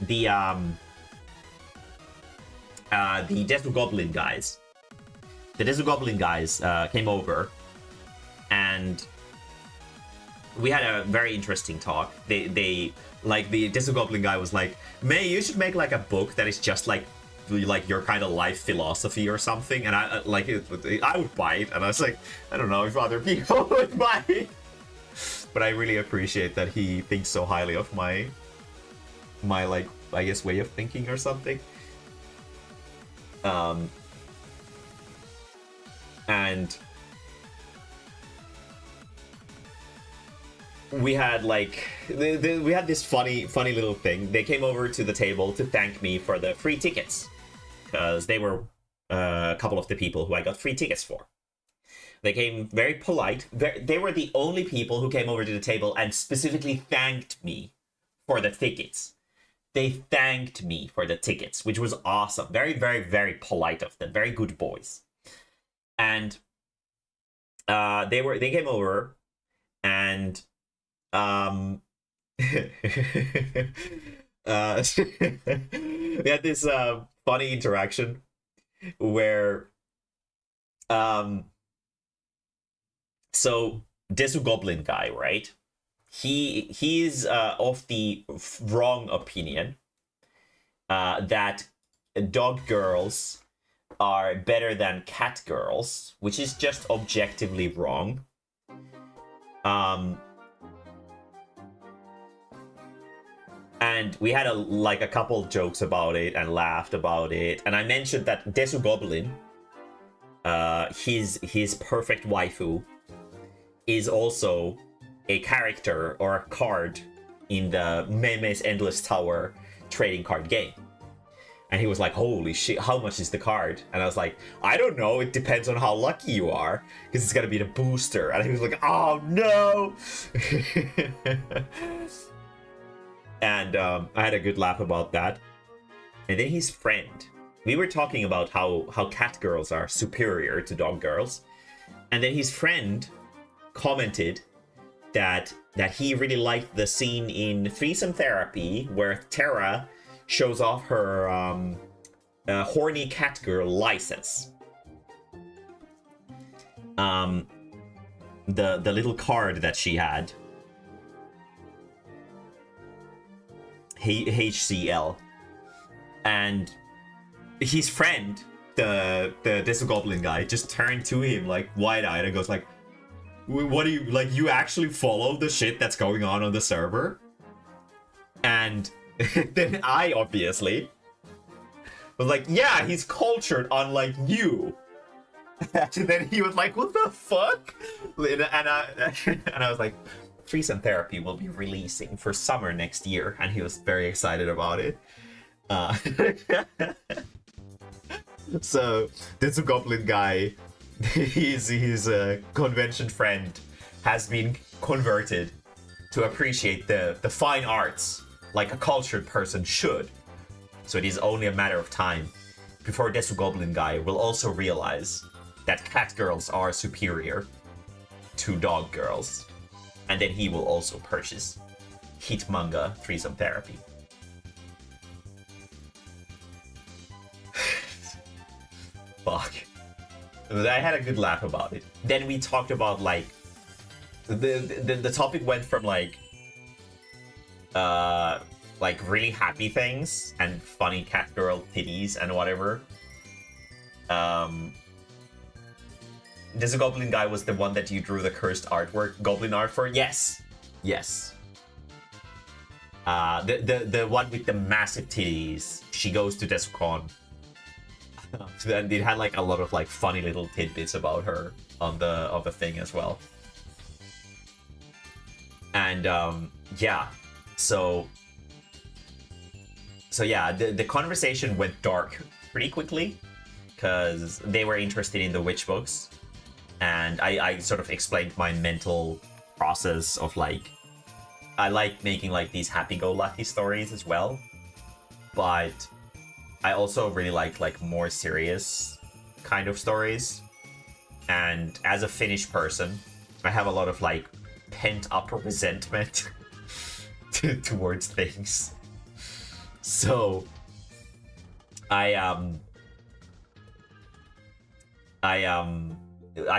the Desu Goblin guys. The Desu Goblin guys came over, and we had a very interesting talk. They like, the Desu Goblin guy was like, May, you should make like a book that is just like your kind of life philosophy or something. And I like it, I would buy it. And I was like, I don't know if other people would buy it, but I really appreciate that he thinks so highly of my like, I guess, way of thinking or something. And we had like we had this funny little thing. They came over to the table to thank me for the free tickets, because they were a couple of the people who I got free tickets for. They came very polite. They were the only people who came over to the table and specifically thanked me for the tickets. They thanked me for the tickets, which was awesome. Very, very, very polite of them. Very good boys. And they came over, and We had this funny interaction where um so Desu Goblin guy, right? He's of the wrong opinion that dog girls are better than cat girls, which is just objectively wrong. Um, and we had a couple jokes about it and laughed about it. And I mentioned that Desu Goblin, his perfect waifu, is also a character or a card in the Mae-mae's Endless Tower trading card game. And he was like, holy shit, how much is the card? And I was like, I don't know, it depends on how lucky you are, because it's gonna be the booster. And he was like, oh no. And I had a good laugh about that. And then his friend, we were talking about how cat girls are superior to dog girls. And then his friend commented that he really liked the scene in Threesome Therapy where Tara shows off her horny cat girl license. The little card that she had, HCL, and his friend, the Desu Goblin guy, just turned to him like wide-eyed and goes like, what do you, like, you actually follow the shit that's going on the server? And then I obviously was like, yeah, he's cultured unlike you. And then he was like, what the fuck? And I was like, Threesome Therapy will be releasing for summer next year. And he was very excited about it. So this Goblin guy, his convention friend, has been converted to appreciate the fine arts like a cultured person should. So it is only a matter of time before Desu Goblin guy will also realize that cat girls are superior to dog girls. And then he will also purchase hit manga Threesome Therapy. Fuck. I had a good laugh about it. Then we talked about like the topic went from like really happy things and funny cat girl titties and whatever. This Goblin guy was the one that you drew the cursed artwork, Goblin art for? Yes. Yes. The one with the massive titties. She goes to Descon. And it had like a lot of like funny little tidbits about her on the thing as well. And yeah, so yeah, the conversation went dark pretty quickly because they were interested in the witch books, and I sort of explained my mental process of like, I like making like these happy-go-lucky stories as well, but I also really like more serious kind of stories. And as a Finnish person, I have a lot of like pent-up resentment towards things. So I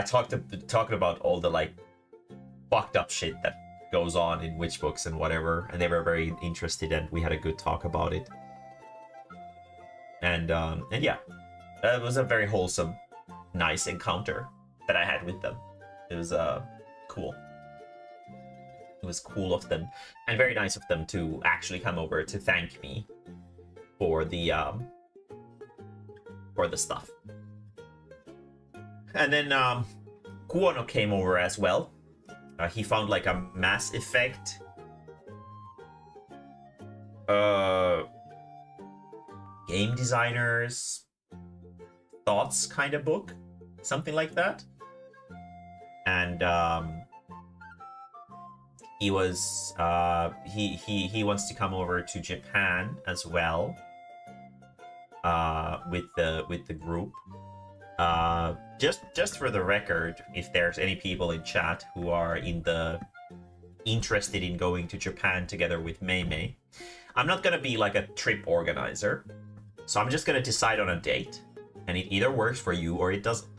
talked about all the like fucked up shit that goes on in witch books and whatever, and they were very interested, and we had a good talk about it. And yeah, it was a very wholesome, nice encounter that I had with them. It was cool. It was cool of them, and very nice of them to actually come over to thank me for the stuff. And then Kuono came over as well. He found like a Mass Effect game designers thoughts kind of book, something like that. And he was he wants to come over to Japan as well with the group. Just for the record, if there's any people in chat who are in the interested in going to Japan together with Mae-mae. I'm not gonna be like a trip organizer, so I'm just gonna decide on a date, and it either works for you or it doesn't.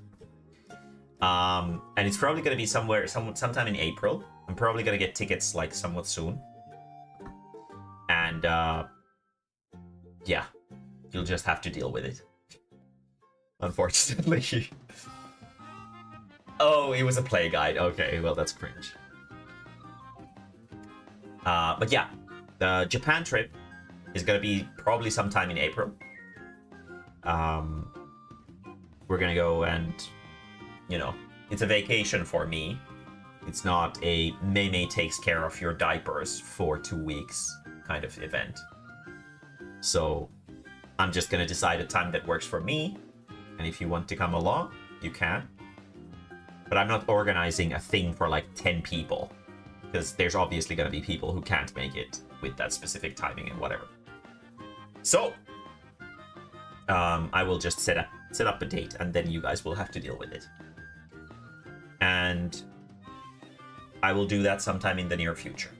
And it's probably gonna be sometime in April. I'm probably gonna get tickets like somewhat soon, and yeah, you'll just have to deal with it. Unfortunately. Oh, it was a play guide. Okay, well that's cringe. But yeah, the Japan trip is gonna be probably sometime in April. We're gonna go and, you know, it's a vacation for me. It's not a Mae-mae takes care of your diapers for 2 weeks kind of event. So I'm just gonna decide a time that works for me, and if you want to come along, you can. But I'm not organizing a thing for like 10 people, because there's obviously gonna be people who can't make it with that specific timing and whatever. So I will just set up a date, and then you guys will have to deal with it. And I will do that sometime in the near future.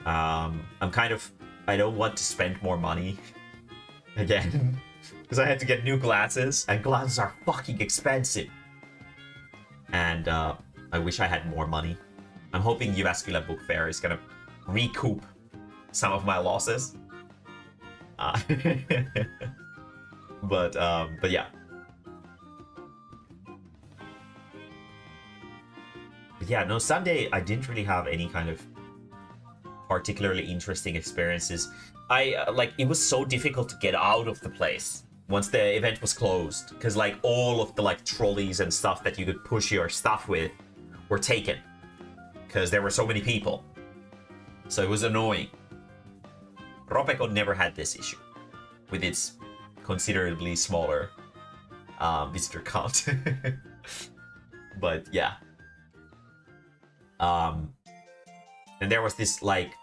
I don't want to spend more money again, because I had to get new glasses, and glasses are fucking expensive. And I wish I had more money. I'm hoping Jyväskylä Bookfair is gonna recoup some of my losses. But yeah. But yeah, no, Sunday I didn't really have any kind of particularly interesting experiences. It was so difficult to get out of the place once the event was closed, because like all of the like trolleys and stuff that you could push your stuff with were taken because there were so many people. So it was annoying. Ropeko never had this issue with its considerably smaller visitor count. But yeah. And there was this like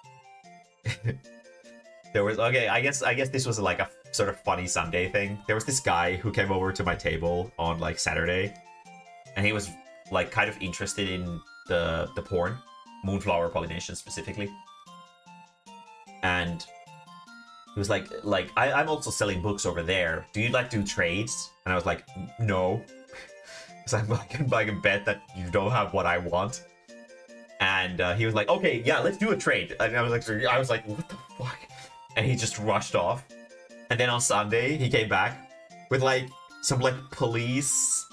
I guess this was like a sort of funny Sunday thing. There was this guy who came over to my table on like Saturday, and he was like kind of interested in the porn, moonflower pollination specifically. And he was like I'm also selling books over there. Do you like do trades? And I was like, no. Because I can bet that you don't have what I want. And he was like, okay, yeah, let's do a trade. And I was like, what the fuck? And he just rushed off. And then on Sunday, he came back with like some like police,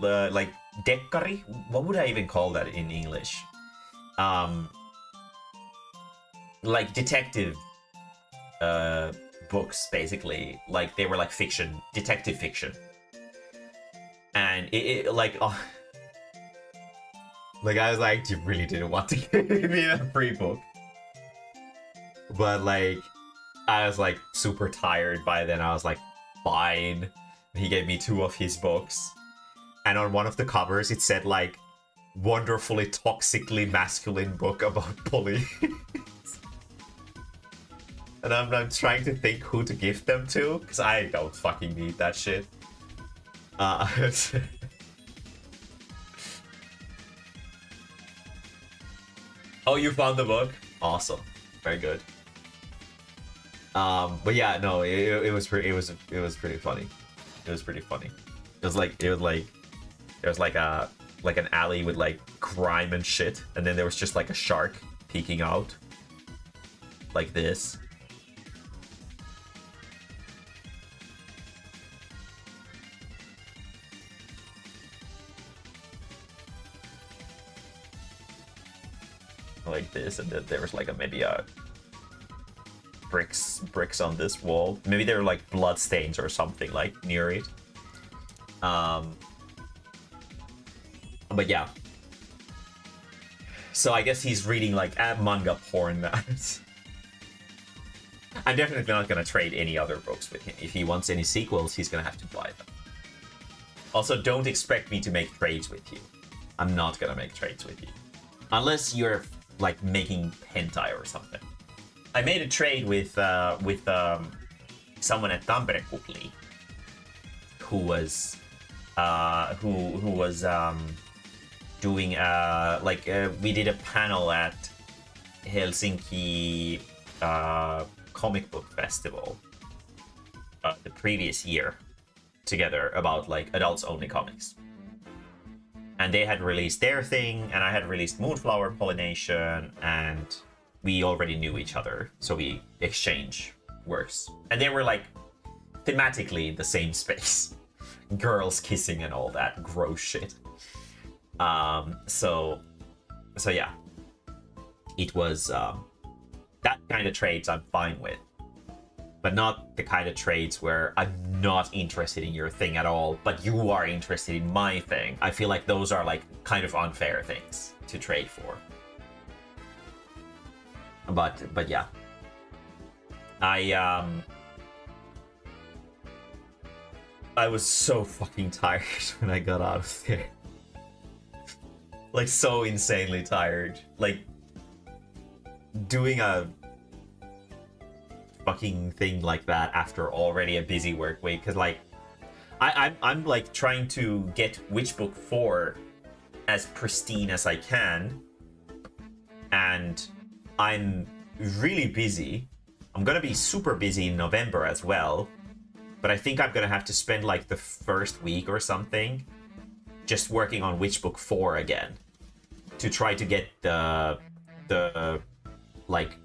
like dekkari. What would I even call that in English? Like detective books, basically. Like they were like fiction, detective fiction. And it like I was like, you really didn't want to give me a free book. But like, I was like super tired by then. I was like, fine. He gave me 2 of his books. And on one of the covers, it said like, wonderfully toxically masculine book about police. And I'm trying to think who to give them to, because I don't fucking need that shit. Oh, you found the book? Awesome. Very good. But yeah, no, it was pretty funny. It was pretty funny. There was like an alley with like crime and shit, and then there was just like a shark peeking out. Like this. Like this, and then there was like maybe a bricks on this wall. Maybe there were like blood stains or something like near it. But yeah. So I guess he's reading like manga porn. I'm definitely not gonna trade any other books with him. If he wants any sequels, he's gonna have to buy them. Also, don't expect me to make trades with you. I'm not gonna make trades with you. Unless you're like making hentai or something. I made a trade with someone at Tampere Kukli who was doing we did a panel at Helsinki comic book festival the previous year together about like adults only comics, and they had released their thing and I had released Moonflower Pollination, and we already knew each other, so we exchange works, and they were like thematically in the same space. Girls kissing and all that gross shit. So yeah, it was that kind of trades I'm fine with, but not the kind of trades where I'm not interested in your thing at all, but you are interested in my thing. I feel like those are like kind of unfair things to trade for. But yeah, I was so fucking tired when I got out of there. Like, so insanely tired. Like, doing a fucking thing like that after already a busy work week, because like I'm like trying to get Witch Book 4 as pristine as I can, and I'm really busy. I'm gonna be super busy in November as well, but I think I'm gonna have to spend like the first week or something just working on Witch Book 4 again to try to get the like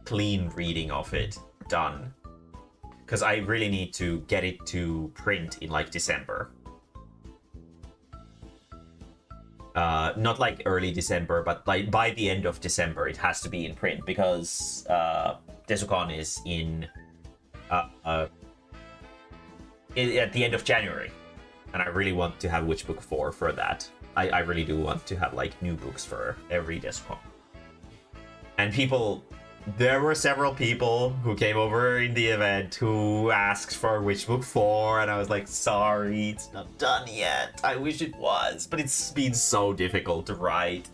clean reading of it done, because I really need to get it to print in like December. Not like early December, but like by the end of December it has to be in print, because Desukon is in at the end of January, and I really want to have Witch Book 4 for that. I really do want to have like new books for every Desukon. And there were several people who came over in the event who asked for Witch Book 4, and I was like, sorry, it's not done yet. I wish it was, but it's been so difficult to write,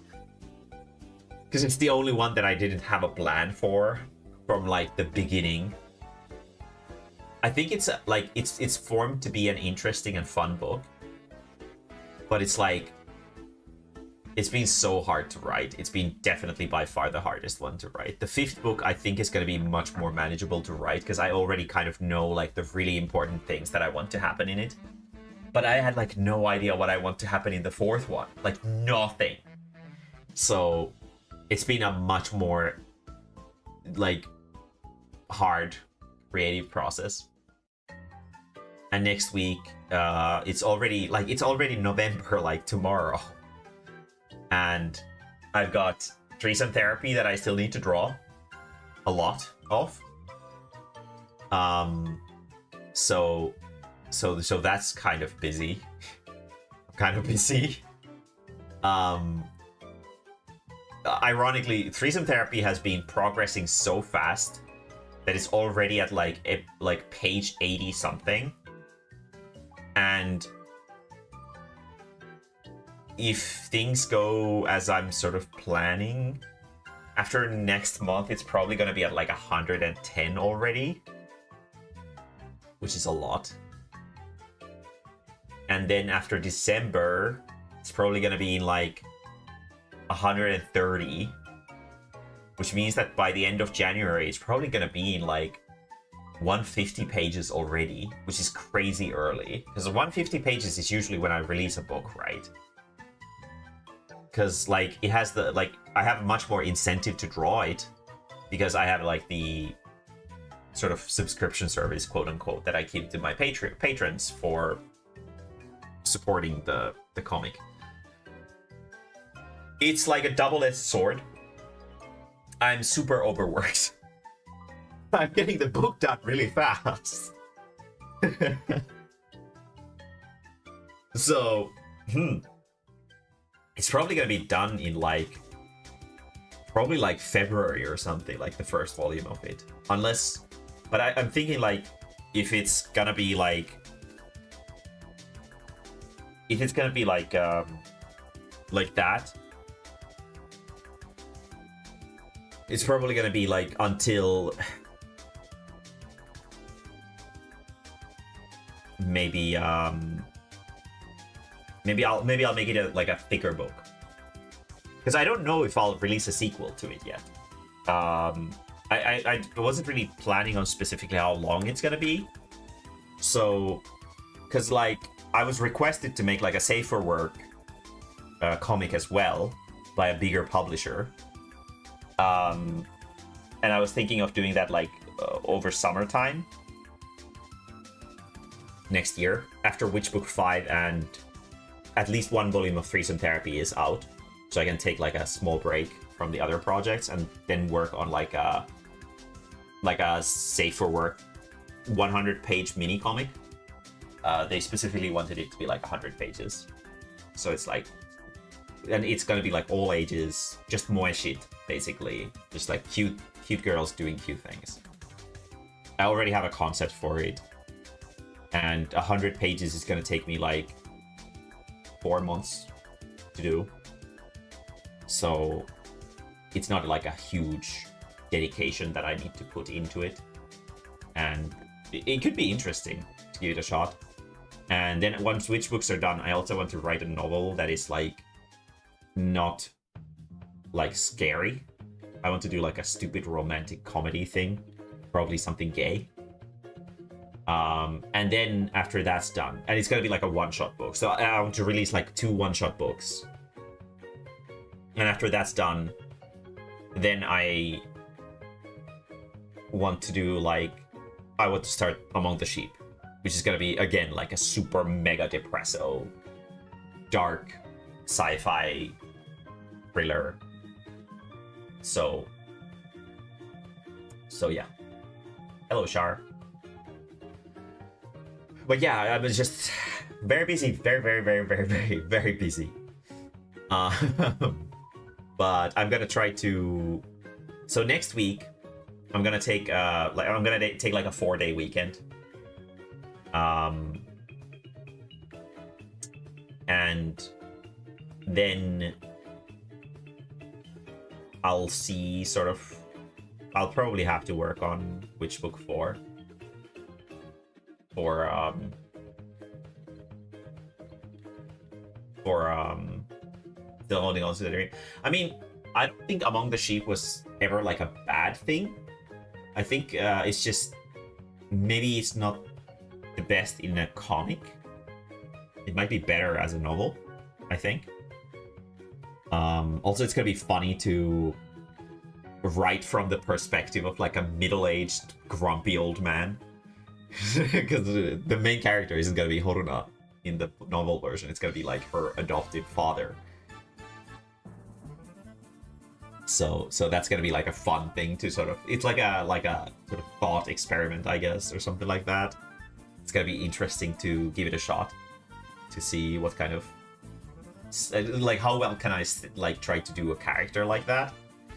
because it's the only one that I didn't have a plan for from like the beginning. I think it's like it's formed to be an interesting and fun book, but it's like it's been so hard to write. It's been definitely by far the hardest one to write. The 5th book I think is going to be much more manageable to write, because I already kind of know like the really important things that I want to happen in it. But I had like no idea what I want to happen in the 4th one, like nothing. So it's been a much more like hard creative process. And next week it's already November, like tomorrow. And I've got Threesome Therapy that I still need to draw a lot of. So that's kind of busy. I'm kind of busy. Ironically, Threesome Therapy has been progressing so fast that it's already at like page 80 something. And if things go as I'm sort of planning, after next month, it's probably going to be at like 110 already, which is a lot. And then after December, it's probably going to be in like 130, which means that by the end of January, it's probably going to be in like 150 pages already, which is crazy early, because 150 pages is usually when I release a book, right? Because like it has the I have much more incentive to draw it, because I have like the sort of subscription service, quote unquote, that I give to my patrons for supporting the comic. It's like a double-edged sword. I'm super overworked. I'm getting the book done really fast. So, it's probably gonna be done in probably like February or something, like the first volume of it. Unless, but I'm thinking like if it's gonna be like that, it's probably gonna be like until maybe I'll make it like a thicker book, because I don't know if I'll release a sequel to it yet. I wasn't really planning on specifically how long it's gonna be. So, because like I was requested to make like a safer work comic as well by a bigger publisher, and I was thinking of doing that like over summertime next year, after Witchbook 5 and at least one volume of Threesome Therapy is out, so I can take like a small break from the other projects and then work on like a safer work 100-page mini comic. They specifically wanted it to be like 100 pages, so it's like, and it's gonna be like all ages, just moe shit basically, just like cute girls doing cute things. I already have a concept for it, and 100 pages is gonna take me like 4 months to do, so it's not like a huge dedication that I need to put into it, and it could be interesting to give it a shot. And then once Witch books are done, I also want to write a novel that is like not like scary. I want to do like a stupid romantic comedy thing, probably something gay. And then after that's done, and it's gonna be like a one-shot book, so I want to release like 2 one-shot books. And after that's done, then I want to do like, I want to start Among the Sheep, which is gonna be again like a super mega depresso, dark sci-fi thriller. So yeah. Hello, Shar. But yeah, I was just very busy, very busy. But I'm gonna try to. So next week, I'm gonna take like a 4-day weekend. And then I'll see sort of. I'll probably have to work on Witchbook 4. For still holding on to the dream. I mean, I don't think Among the Sheep was ever like a bad thing. I think it's just maybe it's not the best in a comic. It might be better as a novel, I think. Also, it's gonna be funny to write from the perspective of like a middle-aged, grumpy old man. Because the main character isn't gonna be Horuna in the novel version. It's gonna be like her adoptive father. So that's gonna be like a fun thing to sort of. It's like a sort of thought experiment, I guess, or something like that. It's gonna be interesting to give it a shot, to see what kind of like how well can I like try to do a character like that.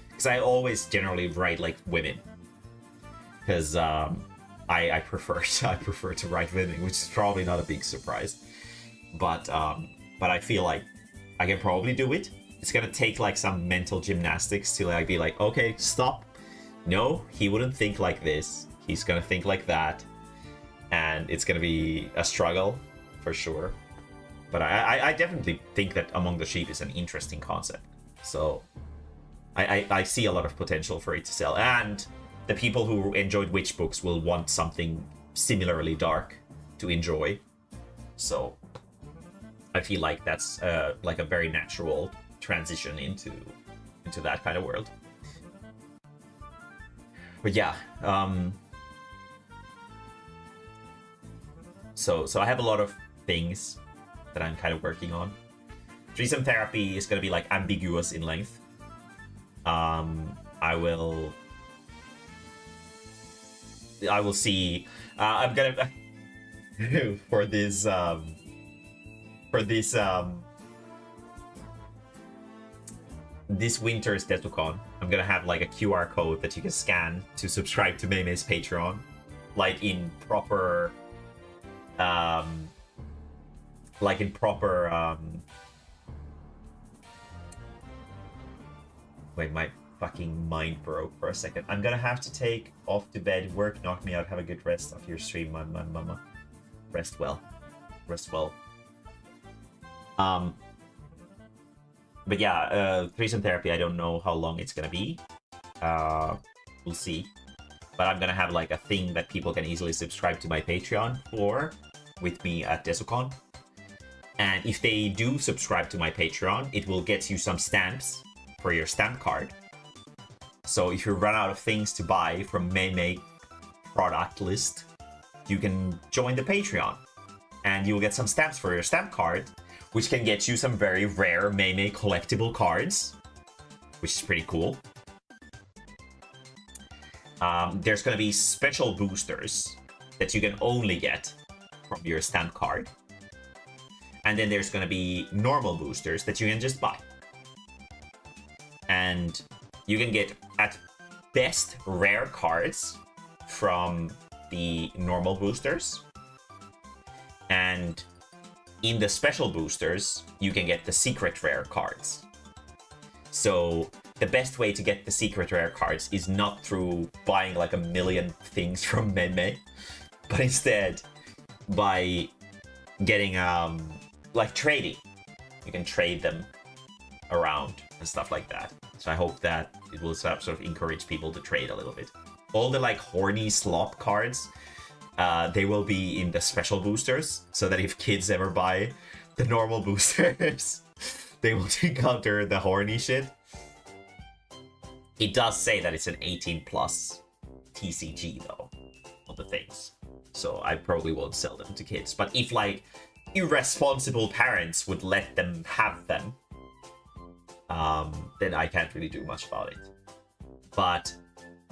Because I always generally write like women. Because I prefer to write women, which is probably not a big surprise, but I feel like I can probably do it. It's gonna take like some mental gymnastics to like be like, okay, stop. No, he wouldn't think like this. He's gonna think like that, and it's gonna be a struggle for sure. But I definitely think that Among the Sheep is an interesting concept. So I see a lot of potential for it to sell, and the people who enjoyed Witch books will want something similarly dark to enjoy. So I feel like that's like a very natural transition into that kind of world. But yeah, so I have a lot of things that I'm kind of working on. Threesome Therapy is going to be like ambiguous in length. I will see. I'm gonna for this winter's Detucon, I'm gonna have like a QR code that you can scan to subscribe to Mae-mae's Patreon, like in proper wait, my fucking mind broke for a second. I'm gonna have to take off to bed. Work knocked me out. Have a good rest of your stream, my mama. Rest well. Rest well. But yeah, threesome therapy, I don't know how long it's gonna be. We'll see. But I'm gonna have like a thing that people can easily subscribe to my Patreon for with me at Desocon. And if they do subscribe to my Patreon, it will get you some stamps for your stamp card. So if you run out of things to buy from Mae-mae product list, you can join the Patreon. And you'll get some stamps for your stamp card, which can get you some very rare Mae-mae collectible cards, which is pretty cool. There's going to be special boosters that you can only get from your stamp card. And then there's going to be normal boosters that you can just buy. And you can get, at best, rare cards from the normal boosters. And in the special boosters, you can get the secret rare cards. So the best way to get the secret rare cards is not through buying like a million things from Mae-mae, but instead by getting like trading. You can trade them around and stuff like that. So I hope that it will sort of encourage people to trade a little bit. All the like horny slop cards, they will be in the special boosters, so that if kids ever buy the normal boosters, they will encounter the horny shit. It does say that it's an 18 plus TCG though, on the things. So I probably won't sell them to kids. But if like irresponsible parents would let them have them, then I can't really do much about it. But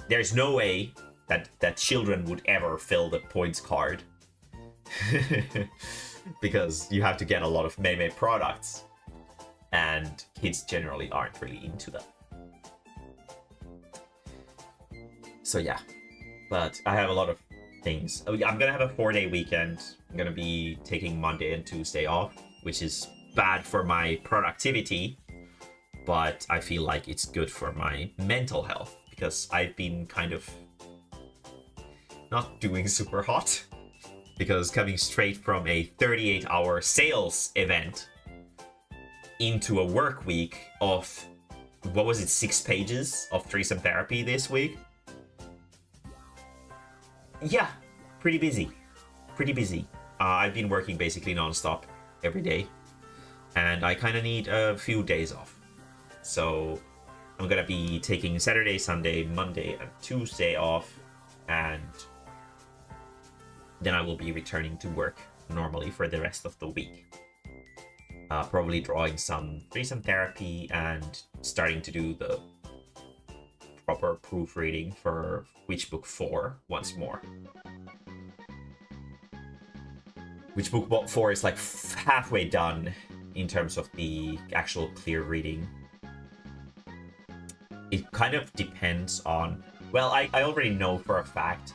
there's no way that children would ever fill the points card. Because you have to get a lot of Mae-mae products. And kids generally aren't really into them. So yeah. But I have a lot of things. I'm gonna have a 4-day weekend. I'm gonna be taking Monday and Tuesday off, which is bad for my productivity. But I feel like it's good for my mental health. Because I've been kind of not doing super hot, because coming straight from a 38-hour sales event into a work week of, what was it, 6 pages of threesome therapy this week? Yeah, pretty busy. I've been working basically non-stop every day, and I kind of need a few days off. So I'm gonna be taking Saturday, Sunday, Monday, and Tuesday off, and then I will be returning to work normally for the rest of the week. Probably drawing some threesome therapy and starting to do the proper proofreading for Witch Book 4 once more. Witch Book 4 is like halfway done in terms of the actual clear reading. It kind of depends on... Well, I already know for a fact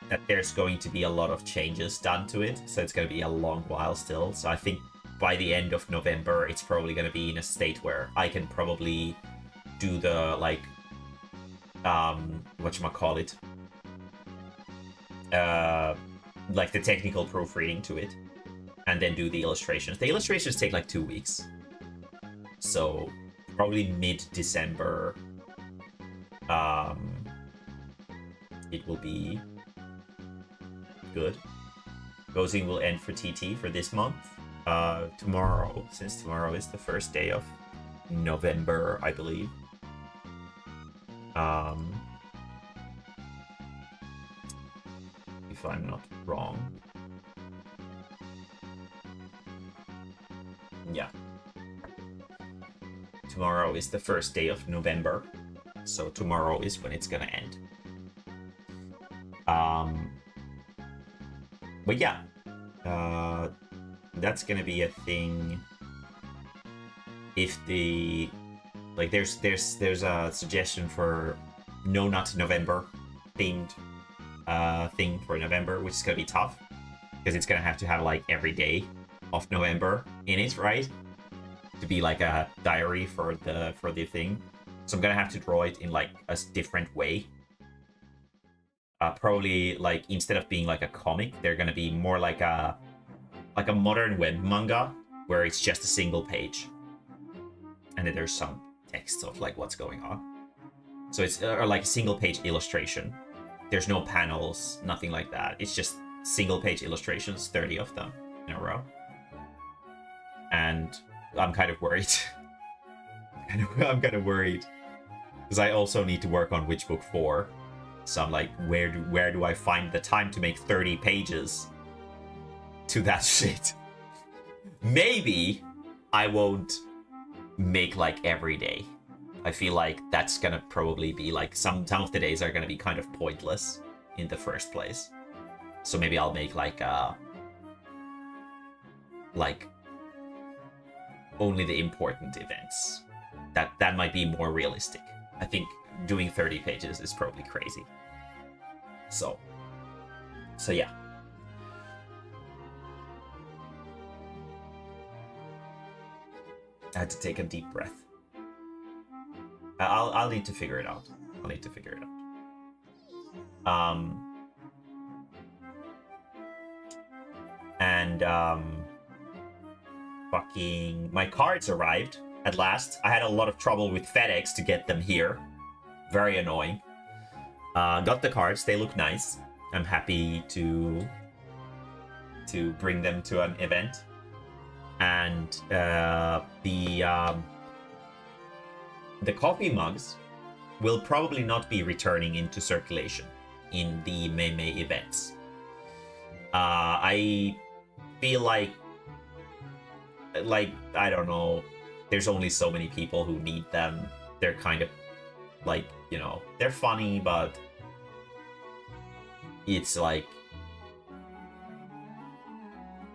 that there's going to be a lot of changes done to it, so it's going to be a long while still. So I think by the end of November, it's probably going to be in a state where I can probably do the, like, whatchamacallit, like the technical proofreading to it, and then do the illustrations. The illustrations take like 2 weeks. So probably mid-December, it will be good. Ghosting will end for TT for this month. Tomorrow, since tomorrow is the first day of November, I believe. If I'm not wrong. Yeah. Tomorrow is the first day of November. So tomorrow is when it's gonna end. But yeah, that's gonna be a thing. If the, like, there's a suggestion for No Nut November themed thing for November, which is gonna be tough because it's gonna have to have like every day of November in it, right? To be like a diary for the thing. So I'm gonna have to draw it in like a different way. Probably like instead of being like a comic, they're gonna be more like a modern web manga where it's just a single page. and then there's some text of like what's going on. So it's like a single page illustration. There's no panels, nothing like that. It's just single page illustrations, 30 of them in a row. And I'm kind of worried. I'm kind of worried because I also need to work on Witch Book 4. So I'm like, where do I find the time to make 30 pages to that shit? Maybe I won't make like every day. I feel like that's gonna probably be like some of the days are gonna be kind of pointless in the first place. So maybe I'll make like only the important events. That might be more realistic. I think doing 30 pages is probably crazy. So yeah. I had to take a deep breath. I'll need to figure it out. Fucking my cards arrived at last. I had a lot of trouble with FedEx to get them here. Very annoying. Got the cards. They look nice. I'm happy to bring them to an event. And the coffee mugs will probably not be returning into circulation in the Mae-mae events. I feel like I don't know, there's only so many people who need them. They're kind of like, you know, they're funny, but it's like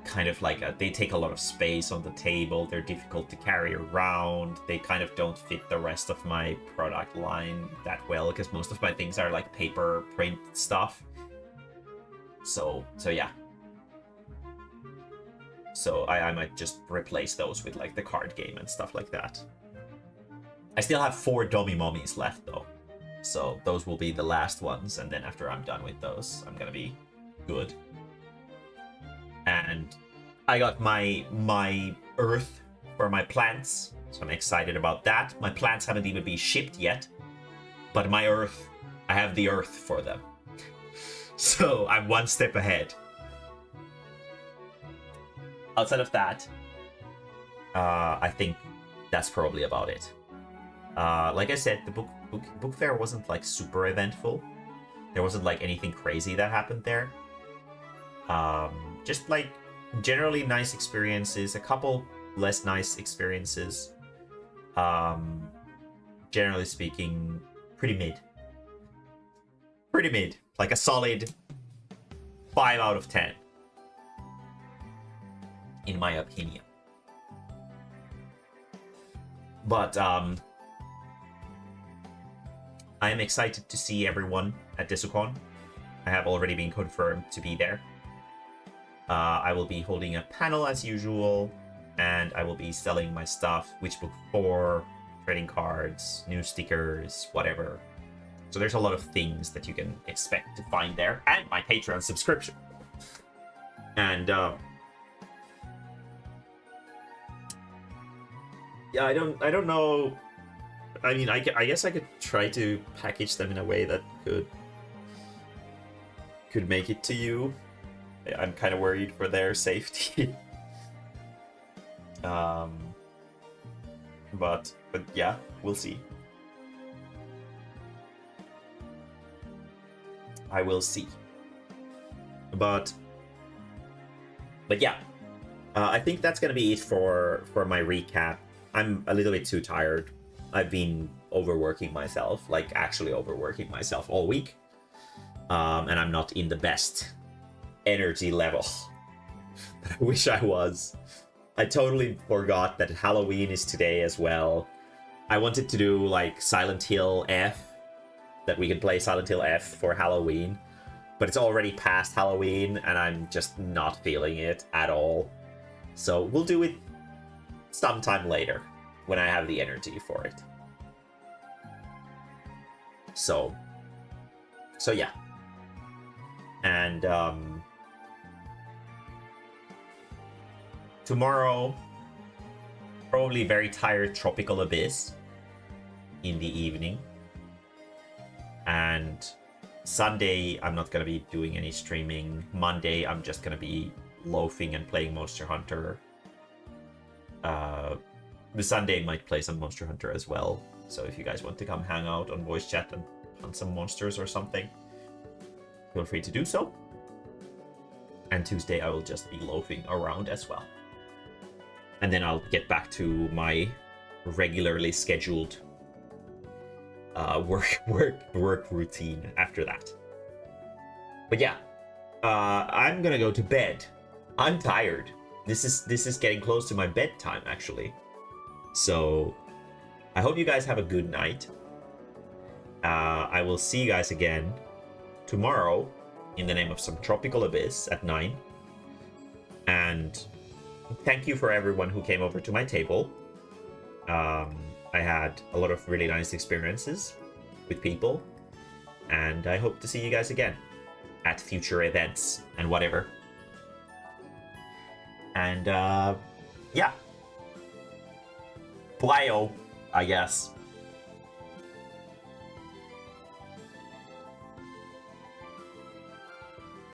kind of like they take a lot of space on the table. They're difficult to carry around. They kind of don't fit the rest of my product line that well because most of my things are like paper print stuff. So yeah. So I might just replace those with like the card game and stuff like that. I still have 4 Dummy Mummies left though. So those will be the last ones, and then after I'm done with those, I'm gonna be good. And I got my earth for my plants, so I'm excited about that. My plants haven't even been shipped yet, but my earth, I have the earth for them. So I'm one step ahead. Outside of that, I think that's probably about it. Like I said, the book fair wasn't like super eventful. There wasn't like anything crazy that happened there. Just like generally nice experiences, a couple less nice experiences. Generally speaking, pretty mid. Like a solid 5 out of 10. In my opinion. But I am excited to see everyone at Desukon. I have already been confirmed to be there. I will be holding a panel as usual, and I will be selling my stuff, Witch Book 4, trading cards, new stickers, whatever. So there's a lot of things that you can expect to find there, and my Patreon subscription. And yeah, I don't know. I mean, I guess I could try to package them in a way that could make it to you. I'm kind of worried for their safety. But yeah, we'll see. I will see. But yeah, I think that's gonna be it for my recap. I'm a little bit too tired. I've been overworking myself, like actually overworking myself all week. And I'm not in the best energy level that I wish I was. I totally forgot that Halloween is today as well. I wanted to do like Silent Hill F, that we can play Silent Hill F for Halloween, but it's already past Halloween and I'm just not feeling it at all. So we'll do it sometime later when I have the energy for it. So yeah. And tomorrow Probably very tired Tropical Abyss in the evening. And Sunday, I'm not going to be doing any streaming. Monday, I'm just going to be loafing and playing Monster Hunter. The Sunday might play some Monster Hunter as well. So if you guys want to come hang out on voice chat and hunt some monsters or something, feel free to do so. And Tuesday, I will just be loafing around as well. And then I'll get back to my regularly scheduled work routine after that. But yeah, I'm gonna go to bed. I'm tired. This is getting close to my bedtime actually. So I hope you guys have a good night. I will see you guys again tomorrow in the name of some Tropical Abyss at 9. And thank you for everyone who came over to my table. I had a lot of really nice experiences with people, and I hope to see you guys again at future events and whatever. And yeah, Plyo, I guess.